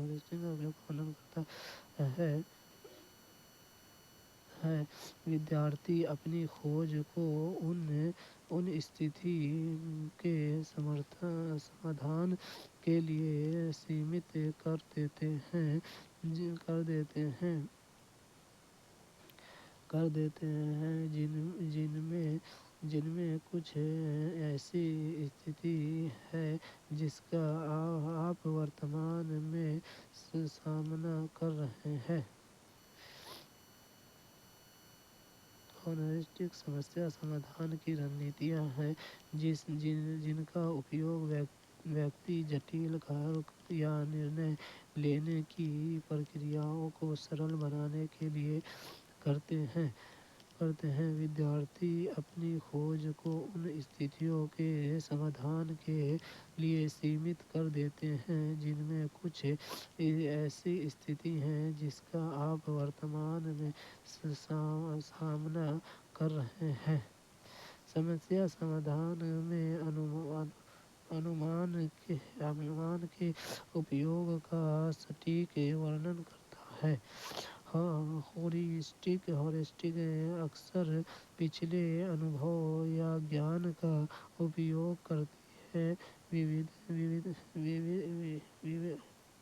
विद्यार्थी अपनी खोज को उन स्थिति के समाधान के लिए सीमित कर देते हैं जिनमें कुछ ऐसी स्थिति है जिसका आप वर्तमान में सामना कर रहे हैं। समस्या समाधान की रणनीतियाँ हैं जिनका उपयोग व्यक्ति जटिल कार्य या निर्णय लेने की प्रक्रियाओं को सरल बनाने के लिए करते हैं। विद्यार्थी अपनी खोज को उन स्थितियों के समाधान के लिए सीमित कर देते हैं जिनमें कुछ ऐसी स्थिति हैं जिसका आप वर्तमान में सामना कर रहे हैं। समस्या समाधान में अनुमान के उपयोग का सटीक वर्णन करता है। हॉरिस्टिक अक्सर पिछले अनुभव या ज्ञान का उपयोग करती है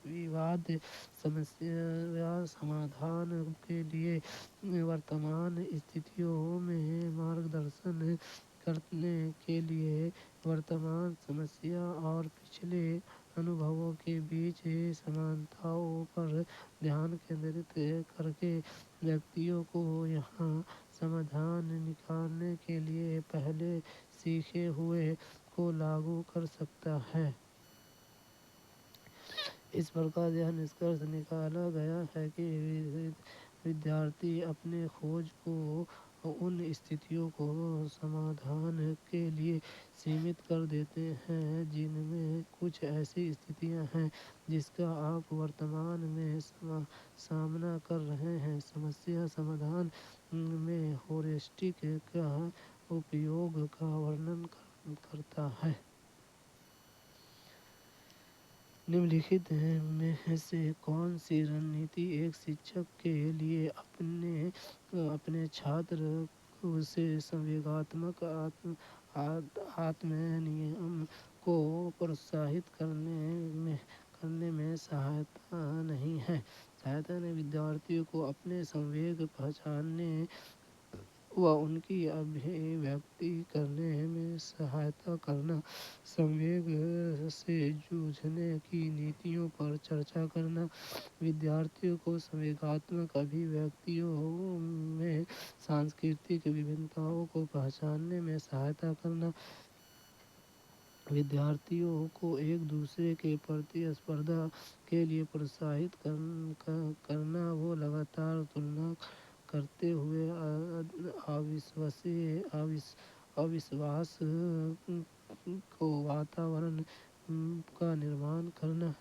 विवाद समस्या समाधान के लिए वर्तमान स्थितियों में मार्गदर्शन करने के लिए वर्तमान समस्या और पिछले अनुभवों के बीच समानताओं पर ध्यान केंद्रित करके व्यक्तियों को यहाँ समाधान निकालने के लिए पहले सीखे हुए को लागू कर सकता है। इस प्रकार यह निष्कर्ष निकाला गया है कि विद्यार्थी अपने खोज को उन स्थितियों को समाधान के लिए सीमित कर देते हैं जिनमें कुछ ऐसी स्थितियां हैं जिसका आप वर्तमान में सामना कर रहे हैं। समस्या समाधान में हॉरिस्टिक का उपयोग का वर्णन करता है। निम्नलिखित में से कौन सी रणनीति एक शिक्षक के लिए अपने छात्र से संवेगात्मक आत्मनियम को प्रोत्साहित करने में सहायता नहीं विद्यार्थियों को अपने संवेग पहचानने व उनकी अभिव्यक्ति करने में सहायता करना, संवेग से जूझने की नीतियों पर चर्चा करना, विद्यार्थियों को संवेगात्मक अभिव्यक्तियों में सांस्कृतिक विभिन्नताओं को पहचानने में सहायता करना, विद्यार्थियों को एक दूसरे के प्रतिस्पर्धा के लिए प्रोत्साहित करना, वो लगातार तुलना करते हुए अविश्वास को वातावरण का निर्माण करना।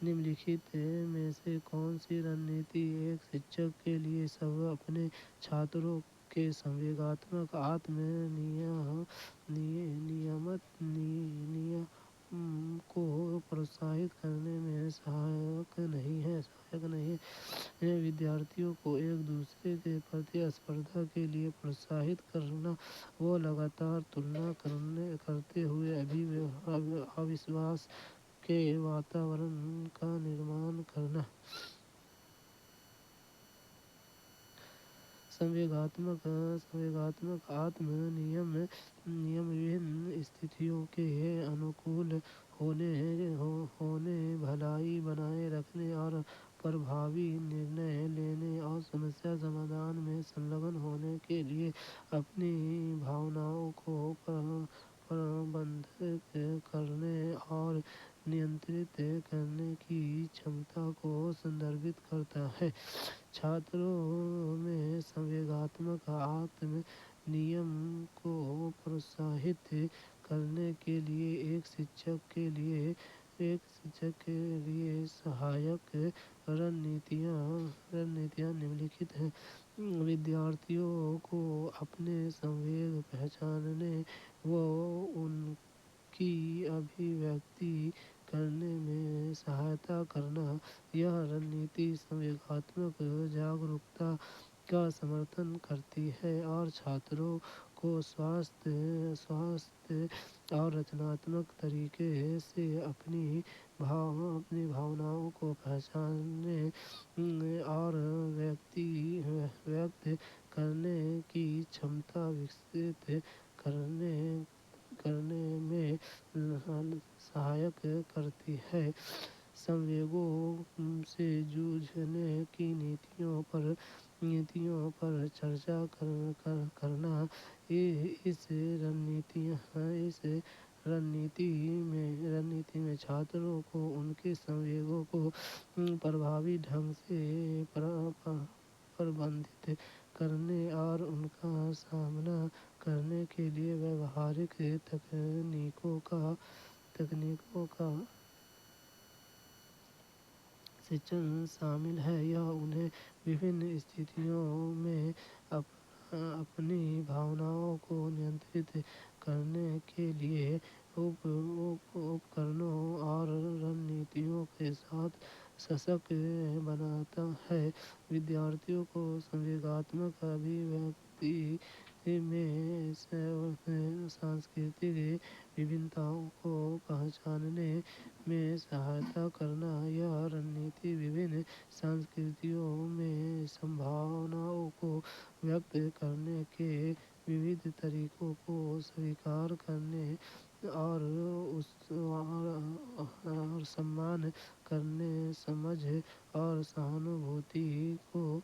निम्नलिखित में से कौन सी रणनीति एक शिक्षक के लिए सब अपने छात्रों के संवेगात्मक नियम को प्रोत्साहित करने में सहायक नहीं है। विद्यार्थियों को एक दूसरे के प्रतिस्पर्धा के लिए प्रोत्साहित करना, वो लगातार तुलना करते हुए अविश्वास के वातावरण का निर्माण करना। संवेगात्मक आत्म नियम विभिन्न स्थितियों के अनुकूल होने भलाई बनाए रखने और प्रभावी निर्णय लेने और समस्या समाधान में संलग्न होने के लिए अपनी भावनाओं को प्रबंधित करने और नियंत्रित करने की क्षमता को संदर्भित करता है। छात्रों में संवेगात्मक आत्म नियम को प्रोत्साहित करने के लिए एक शिक्षक के लिए सहायक रणनीतियाँ निम्नलिखित हैं। विद्यार्थियों को अपने संवेग पहचानने व उनकी अभिव्यक्ति करने में सहायता करना। यह रणनीति संवेगात्मक जागरूकता का समर्थन करती है और छात्रों को स्वस्थ और रचनात्मक तरीके से अपनी भावनाओं को पहचानने और व्यक्त करने की क्षमता विकसित करने में सहायक करती है। संवेगों से जूझने की नीतियों पर चर्चा करना। इस रणनीति में छात्रों को उनके संवेगों को प्रभावी ढंग से प्रबंधित करने और उनका सामना करने के लिए व्यवहारिक तकनीकों का शिक्षण शामिल है। यह उन्हें विभिन्न स्थितियों में अपनी भावनाओं को नियंत्रित करने के लिए उपकरणों और रणनीतियों के साथ सशक्त बनाता है। विद्यार्थियों को संवेगात्मक अभिव्यक्ति में सांस्कृतिक विभिन्नताओं को पहचानने में सहायता करना। यह रणनीति विभिन्न संस्कृतियों में संभावनाओं को व्यक्त करने के विविध तरीकों को स्वीकार करने और सम्मान करने, समझ और सहानुभूति को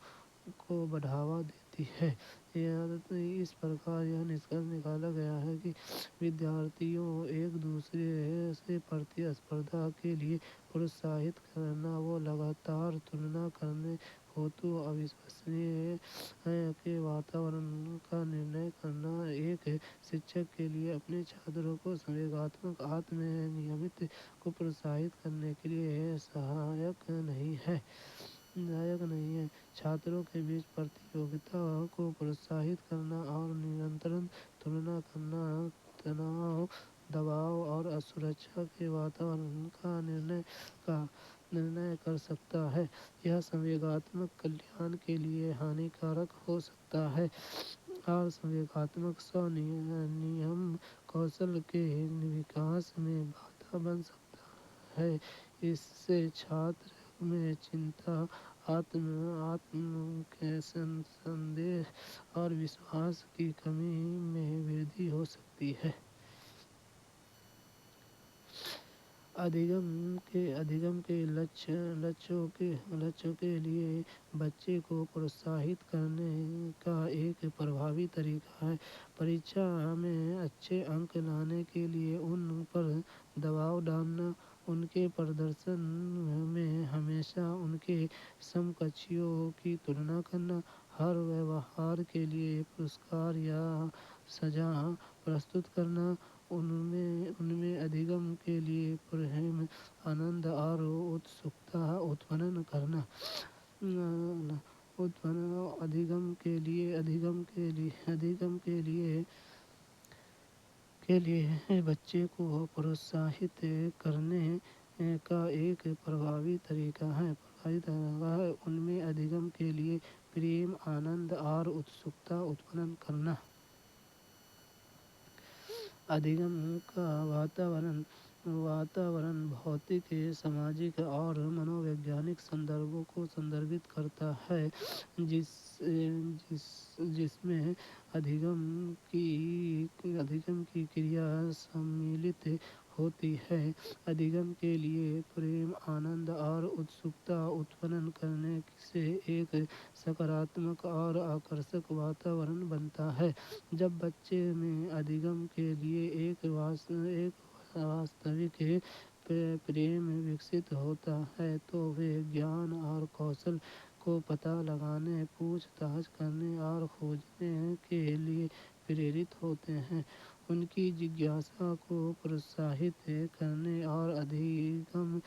बढ़ावा देती है। इस प्रकार यह निष्कर्ष निकाला गया है कि विद्यार्थियों एक दूसरे से प्रतिस्पर्धा के लिए प्रोत्साहित करना व लगातार तुलना करने हेतु अविश्वसनीय के वातावरण का निर्माण करना एक शिक्षक के लिए अपने छात्रों को संवेगात्मक आत्म नियमित को प्रोत्साहित करने के लिए सहायक नहीं है। छात्रों के बीच प्रतियोगिता को प्रोत्साहित करना और निरंतर तुलना करना तनाव, दबाव और असुरक्षा के वातावरण का निर्णय कर सकता है। यह संवेगात्मक कल्याण के लिए हानिकारक हो सकता है और संवेगात्मक स्व-नियमन कौशल के विकास में बाधा बन सकता है। इससे छात्र में चिंता, आत्म संदेह और विश्वास की कमी में वृद्धि हो सकती है। अधिगम के लक्ष्यों के लिए बच्चे को प्रोत्साहित करने का एक प्रभावी तरीका है परीक्षा में अच्छे अंक लाने के लिए उन पर दबाव डालना। उनके प्रदर्शन में हमेशा उनके समकक्षों की तुलना करना। हर व्यवहार के लिए पुरस्कार या सजा प्रस्तुत करना। उनमें अधिगम के लिए प्रेम, आनंद और उत्सुकता उत्पन्न करना। अधिगम के लिए बच्चे को प्रोत्साहित करने का एक प्रभावी तरीका है उनमें अधिगम के लिए प्रेम, आनंद और उत्सुकता उत्पन्न करना। अधिगम का वातावरण भौतिक, सामाजिक और मनोवैज्ञानिक संदर्भों को संदर्भित करता है जिसमें अधिगम की क्रिया सम्मिलित होती है। अधिगम के लिए प्रेम, आनंद और उत्सुकता उत्पन्न करने से एक सकारात्मक और आकर्षक वातावरण बनता है। जब बच्चे में अधिगम के लिए एक वास्तविक प्रेम विकसित होता है तो वे ज्ञान और कौशल को पता लगाने, पूछताछ करने और खोजने के लिए प्रेरित होते हैं। उनकी जिज्ञासा को प्रोत्साहित करने और अधिगम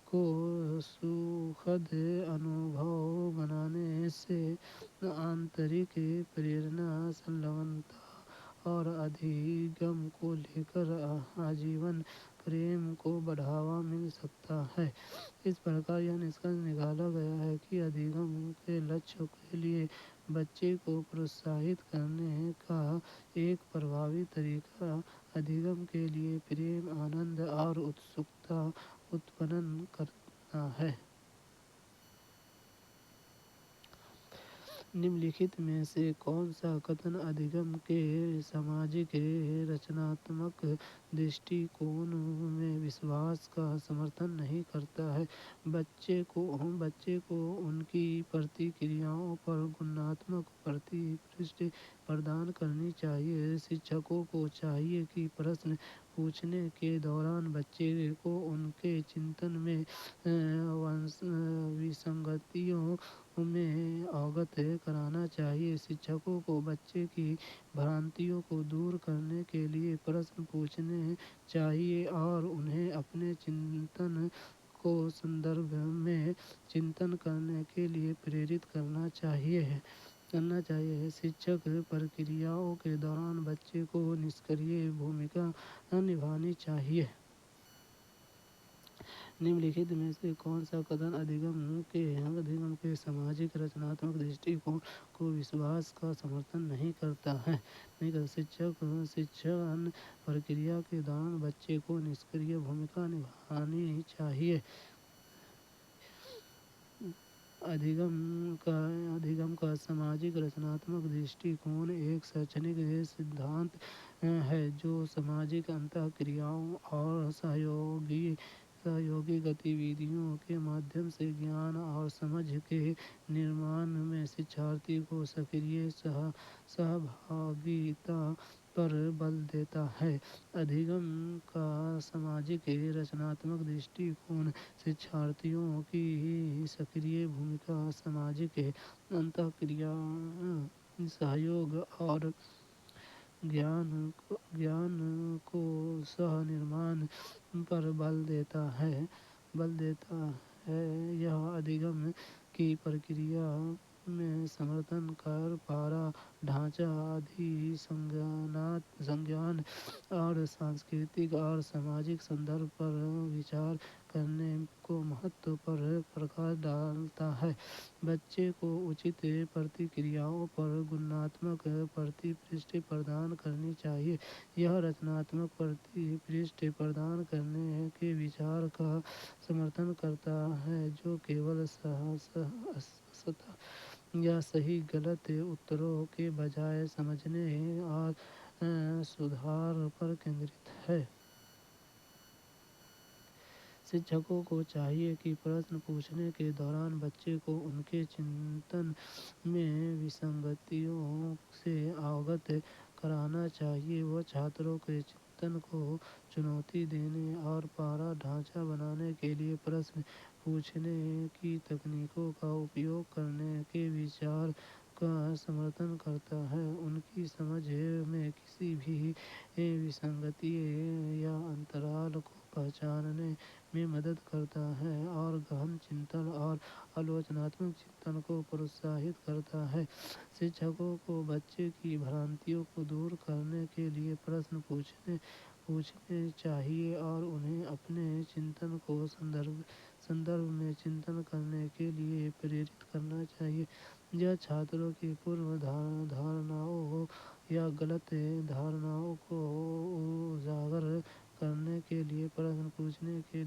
को सुखद अनुभव बनाने से आंतरिक प्रेरणा, संलग्नता और अधिगम को लेकर आजीवन प्रेम को बढ़ावा मिल सकता है। इस प्रकार यह निष्कर्ष निकाला गया है कि अधिगम के लक्ष्यों के लिए बच्चे को प्रोत्साहित करने का एक प्रभावी तरीका अधिगम के लिए प्रेम, आनंद और उत्सुकता उत्पन्न करना है। निम्नलिखित में से कौन सा कथन अधिगम के सामाजिक रचनात्मक दृष्टिकोण में विश्वास का समर्थन नहीं करता है? बच्चे को उनकी प्रतिक्रियाओं पर गुणात्मक प्रतिपुष्टि प्रदान करनी चाहिए। शिक्षकों को चाहिए कि प्रश्न पूछने के दौरान बच्चे को उनके चिंतन में विसंगतियों में अवगत कराना चाहिए। शिक्षकों को बच्चे की भ्रांतियों को दूर करने के लिए प्रश्न पूछने चाहिए और उन्हें अपने चिंतन को संदर्भ में चिंतन करने के लिए प्रेरित करना चाहिए। शिक्षक प्रक्रियाओं के दौरान बच्चे को निष्क्रिय भूमिका निभानी चाहिए। निम्नलिखित में से कौन सा कथन अधिगम के सामाजिक रचनात्मक दृष्टिकोण को विश्वास का समर्थन नहीं करता है? शिक्षण प्रक्रिया के दौरान बच्चे को निष्क्रिय भूमिका निभानी चाहिए। अधिगम का सामाजिक रचनात्मक दृष्टिकोण एक शैक्षणिक सिद्धांत है जो सामाजिक अंतःक्रियाओं और सहयोगी गतिविधियों के माध्यम से ज्ञान और समझ के निर्माण में शिक्षार्थी को सक्रिय सहभागिता पर बल देता है। अधिगम का सामाजिक रचनात्मक दृष्टिकोण शिक्षार्थियों की सक्रिय भूमिका, सामाजिक अंतःक्रिया, सहयोग और ज्ञान को सह निर्माण पर बल देता है। यह अधिगम की प्रक्रिया में समर्थन कर पारा ढांचा आदि संज्ञान और सांस्कृतिक और सामाजिक संदर्भ पर विचार करने को महत्व पर प्रकाश डालता है। बच्चे को उचित प्रतिक्रियाओं पर गुणात्मक प्रतिपुष्टि प्रदान करनी चाहिए। यह रचनात्मक प्रतिपुष्टि प्रदान करने के विचार का समर्थन करता है जो केवल या सही गलत उत्तरों के बजाय समझने और सुधार पर केंद्रित है। शिक्षकों को चाहिए कि प्रश्न पूछने के दौरान बच्चे को उनके चिंतन में विसंगतियों से अवगत कराना चाहिए। वह छात्रों के चिंतन को चुनौती देने और पारा ढांचा बनाने के लिए प्रश्न पूछने की तकनीकों का उपयोग करने के विचार का समर्थन करता है। उनकी समझ में किसी भी विसंगति या अंतराल को पहचानने में मदद करता है और गहन चिंतन और आलोचनात्मक चिंतन को प्रोत्साहित करता है। शिक्षकों को बच्चे की भ्रांतियों को दूर करने के लिए प्रश्न पूछने चाहिए और उन्हें अपने चिंतन को संदर्भ में चिंतन करने के लिए प्रेरित करना चाहिए। यह छात्रों की पूर्व धारणाओं या गलत धारणाओं को उजागर करने के लिए प्रश्न पूछने के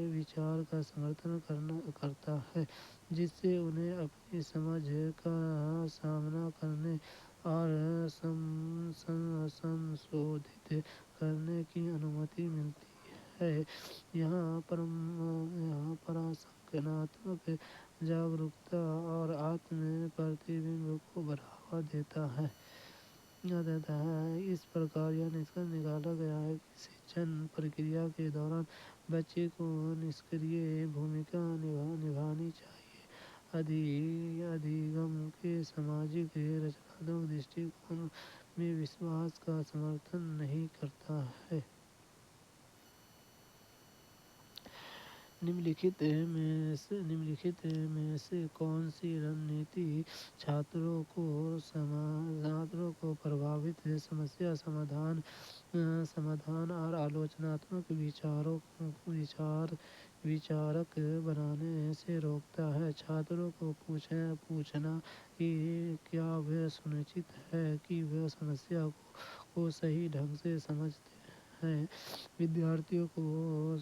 विचार का समर्थन करता है, जिससे उन्हें अपनी समझ का सामना करने और संशोधित करने की अनुमति मिलती है। यहाँ संज्ञानात्मक जागरूकता और आत्म प्रतिबिंब को बढ़ावा देता है। इस प्रकार यह निष्कर्ष निकाला गया है कि शिक्षण प्रक्रिया के दौरान बच्चे को निष्क्रिय भूमिका निभानी चाहिए। अधिगम के सामाजिक रचनात्मक दृष्टिकोण में विश्वास का समर्थन नहीं करता है। निम्नलिखित में से कौन सी रणनीति छात्रों को प्रभावित समस्या समाधान और आलोचनात्मक विचारक बनाने से रोकता है? छात्रों को पूछना कि क्या वे सुनिश्चित है कि वे समस्या को सही ढंग से समझते हैं। विद्यार्थियों को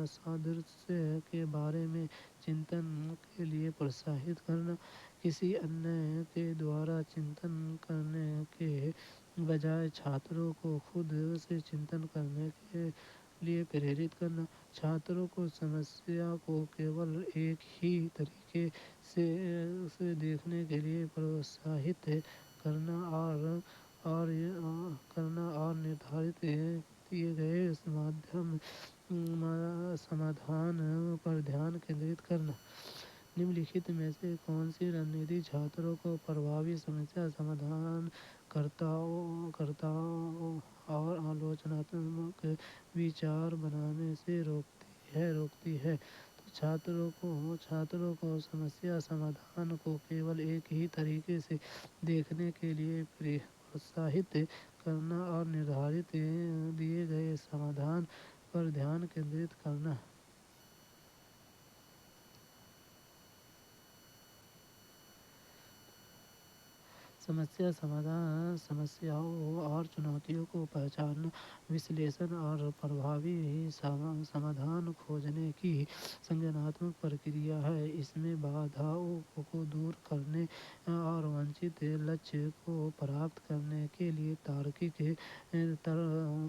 सादृश्य के बारे में चिंतन के लिए प्रोत्साहित करना। किसी अन्य के द्वारा चिंतन करने के बजाय छात्रों को खुद से चिंतन करने के लिए प्रेरित करना। छात्रों को समस्या को केवल एक ही तरीके से देखने के लिए प्रोत्साहित करना और निर्धारित किए गए समाधान पर ध्यान केंद्रित करना। निम्नलिखित में से कौन सी रणनीति छात्रों को प्रभावी समस्या समाधान कर्ताओं और आलोचनात्मक विचार बनाने से रोकती है? तो छात्रों को समस्या समाधान को केवल एक ही तरीके से देखने के लिए प्रोत्साहित करना और निर्धारित दिए गए समाधान पर ध्यान केंद्रित करना। समस्या समाधान समस्याओं और चुनौतियों को पहचानना, विश्लेषण और प्रभावी समाधान खोजने की संज्ञानात्मक प्रक्रिया है। इसमें बाधाओं को दूर करने और वांछित लक्ष्य को प्राप्त करने के लिए तार्किक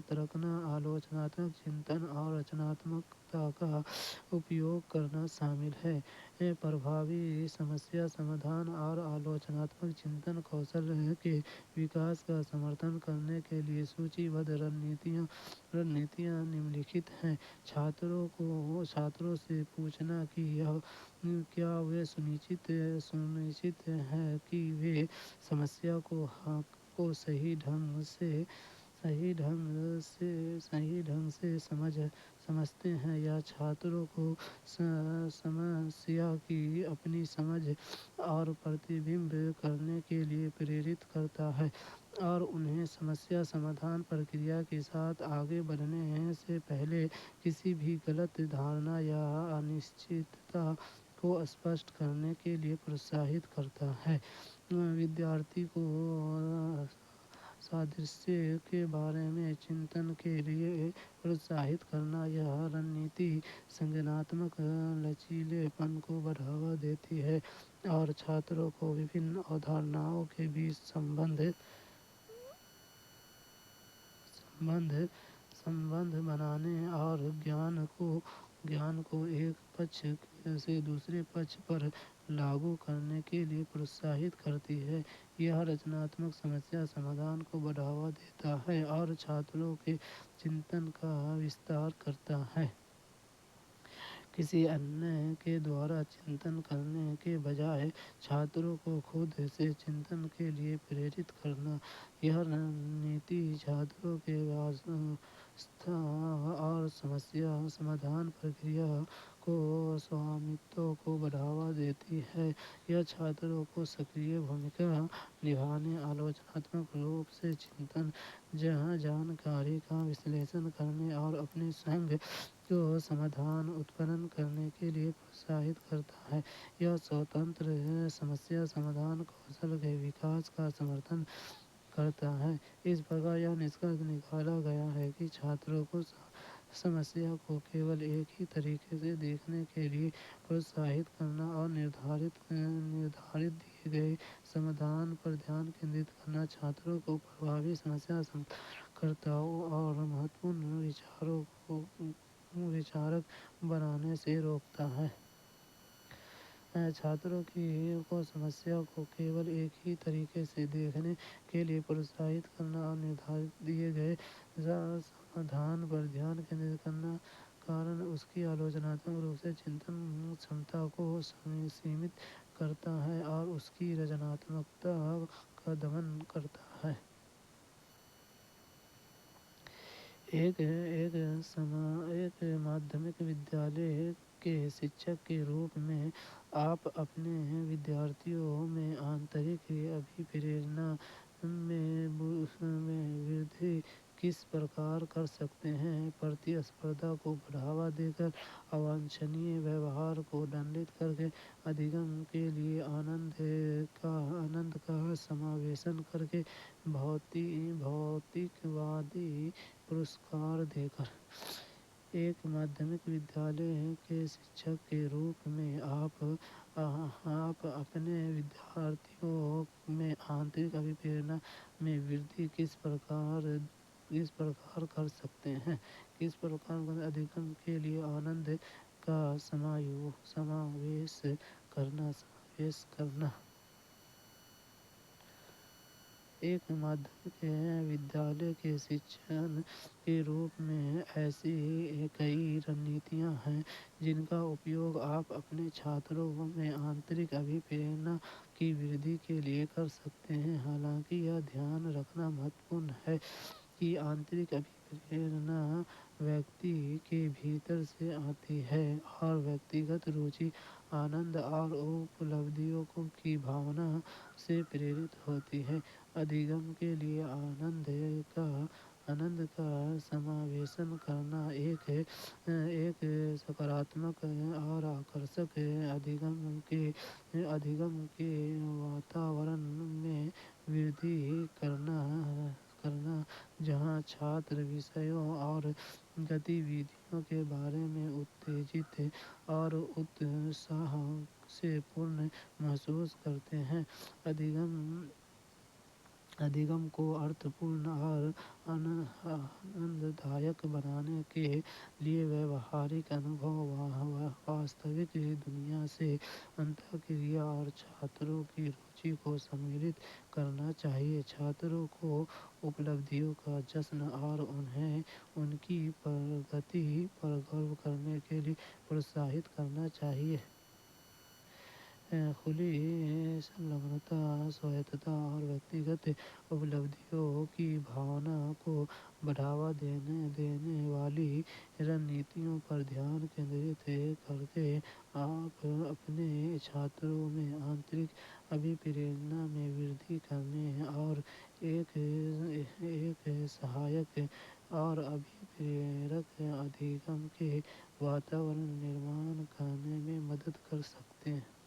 तर्कना, आलोचनात्मक चिंतन और रचनात्मकता का उपयोग करना शामिल है। प्रभावी समस्या समाधान और आलोचनात्मक चिंतन कौशल के विकास का समर्थन करने के लिए सूचीबद्ध रणनीतियाँ निम्नलिखित हैं। छात्रों से पूछना कि क्या वे सुनिश्चित हैं कि वे समस्या को सही ढंग से समझते हैं, या छात्रों को समस्या की अपनी समझ और प्रतिबिंब करने के लिए प्रेरित करता है, और उन्हें समस्या समाधान प्रक्रिया के साथ आगे बढ़ने से पहले किसी भी गलत धारणा या अनिश्चितता को स्पष्ट करने के लिए प्रोत्साहित करता है। विद्यार्थी को सादृश्य के बारे में चिंतन के लिए प्रोत्साहित करना। यह रणनीति संज्ञानात्मक लचीलेपन को बढ़ावा देती है और छात्रों को विभिन्न अवधारणाओं के बीच संबंध बनाने और ज्ञान को एक पक्ष से दूसरे पक्ष पर लागू करने के लिए प्रोत्साहित करती है। यह रचनात्मक समस्या समाधान को बढ़ावा देता है और छात्रों के चिंतन का विस्तार करता है। किसी अन्य के द्वारा चिंतन करने के बजाय छात्रों को खुद से चिंतन के लिए प्रेरित करना। यह रणनीति छात्रों के वास्तव और समस्या समाधान प्रक्रिया को स्वामित्व को बढ़ावा देती है। यह छात्रों को सक्रिय भूमिका निभाने, आलोचनात्मक रूप से चिंतन, जानकारी का विश्लेषण करने और अपने स्वयं को समाधान उत्पन्न करने के लिए प्रोत्साहित करता है। यह स्वतंत्र समस्या समाधान कौशल के विकास का समर्थन करता है। इस प्रकार यह निष्कर्ष निकाला गया है कि छात्रों को समस्या को केवल एक ही तरीके से देखने के लिए प्रोत्साहित करना और निर्धारित दिए गए समाधान पर ध्यान केंद्रित करना छात्रों को प्रभावी समस्या समाधानकर्ताओं और महत्वपूर्ण विचारक बनने से रोकता है। छात्रों को समस्या को केवल एक ही तरीके से देखने के लिए प्रोत्साहित करना और निर्धारित दिए गए समाधान पर ध्यान केंद्रित करना कारण उसकी आलोचनात्मक रूप से चिंतन क्षमता को सीमित करता है और उसकी रचनात्मकता का दमन करता है। एक माध्यमिक विद्यालय के शिक्षक के रूप में आप अपने विद्यार्थियों में आंतरिक अभिप्रेरणा में वृद्धि किस प्रकार कर सकते हैं? प्रतिस्पर्धा को बढ़ावा देकर, अवांछनीय व्यवहार को दंडित करके, अधिगम के लिए आनंद का समावेशन करके, भौतिकवादी पुरस्कार देकर। एक माध्यमिक विद्यालय के शिक्षक के रूप में आप अपने विद्यार्थियों में आंतरिक अभिप्रेरणा में वृद्धि किस प्रकार कर सकते हैं? किस प्रकार अधिगम के लिए आनंद का समावेश करना। एक माध्यमिक विद्यालय के शिक्षक के रूप में ऐसी कई रणनीतियाँ हैं जिनका उपयोग आप अपने छात्रों में आंतरिक अभिप्रेरणा की वृद्धि के लिए कर सकते हैं। हालांकि यह ध्यान रखना महत्वपूर्ण है कि आंतरिक अभिप्रेरणा व्यक्ति के भीतर से आती है और व्यक्तिगत रुचि, आनंद और उपलब्धियों की भावना से प्रेरित होती है। अधिगम के लिए आनंद का समावेशन करना एक सकारात्मक और आकर्षक अधिगम के वातावरण में वृद्धि करना जहाँ छात्र विषयों और गतिविधियों के बारे में उत्तेजित और उत्साह से पूर्ण महसूस करते हैं। अधिगम को अर्थपूर्ण और आनंददायक बनाने के लिए व्यावहारिक अनुभव, वास्तविक दुनिया से अंतःक्रिया और छात्रों की रुचि को सम्मिलित करना चाहिए। छात्रों को उपलब्धियों का जश्न और उन्हें उनकी प्रगति पर गर्व करने के लिए प्रोत्साहित करना चाहिए। खुली संलग्नता, स्वायत्तता और व्यक्तिगत उपलब्धियों की भावना को बढ़ावा देने वाली रणनीतियों पर ध्यान केंद्रित करके आप अपने छात्रों में आंतरिक अभिप्रेरणा में वृद्धि करने और एक सहायक और अभिप्रेरक अधिगम के वातावरण निर्माण करने में मदद कर सकते हैं।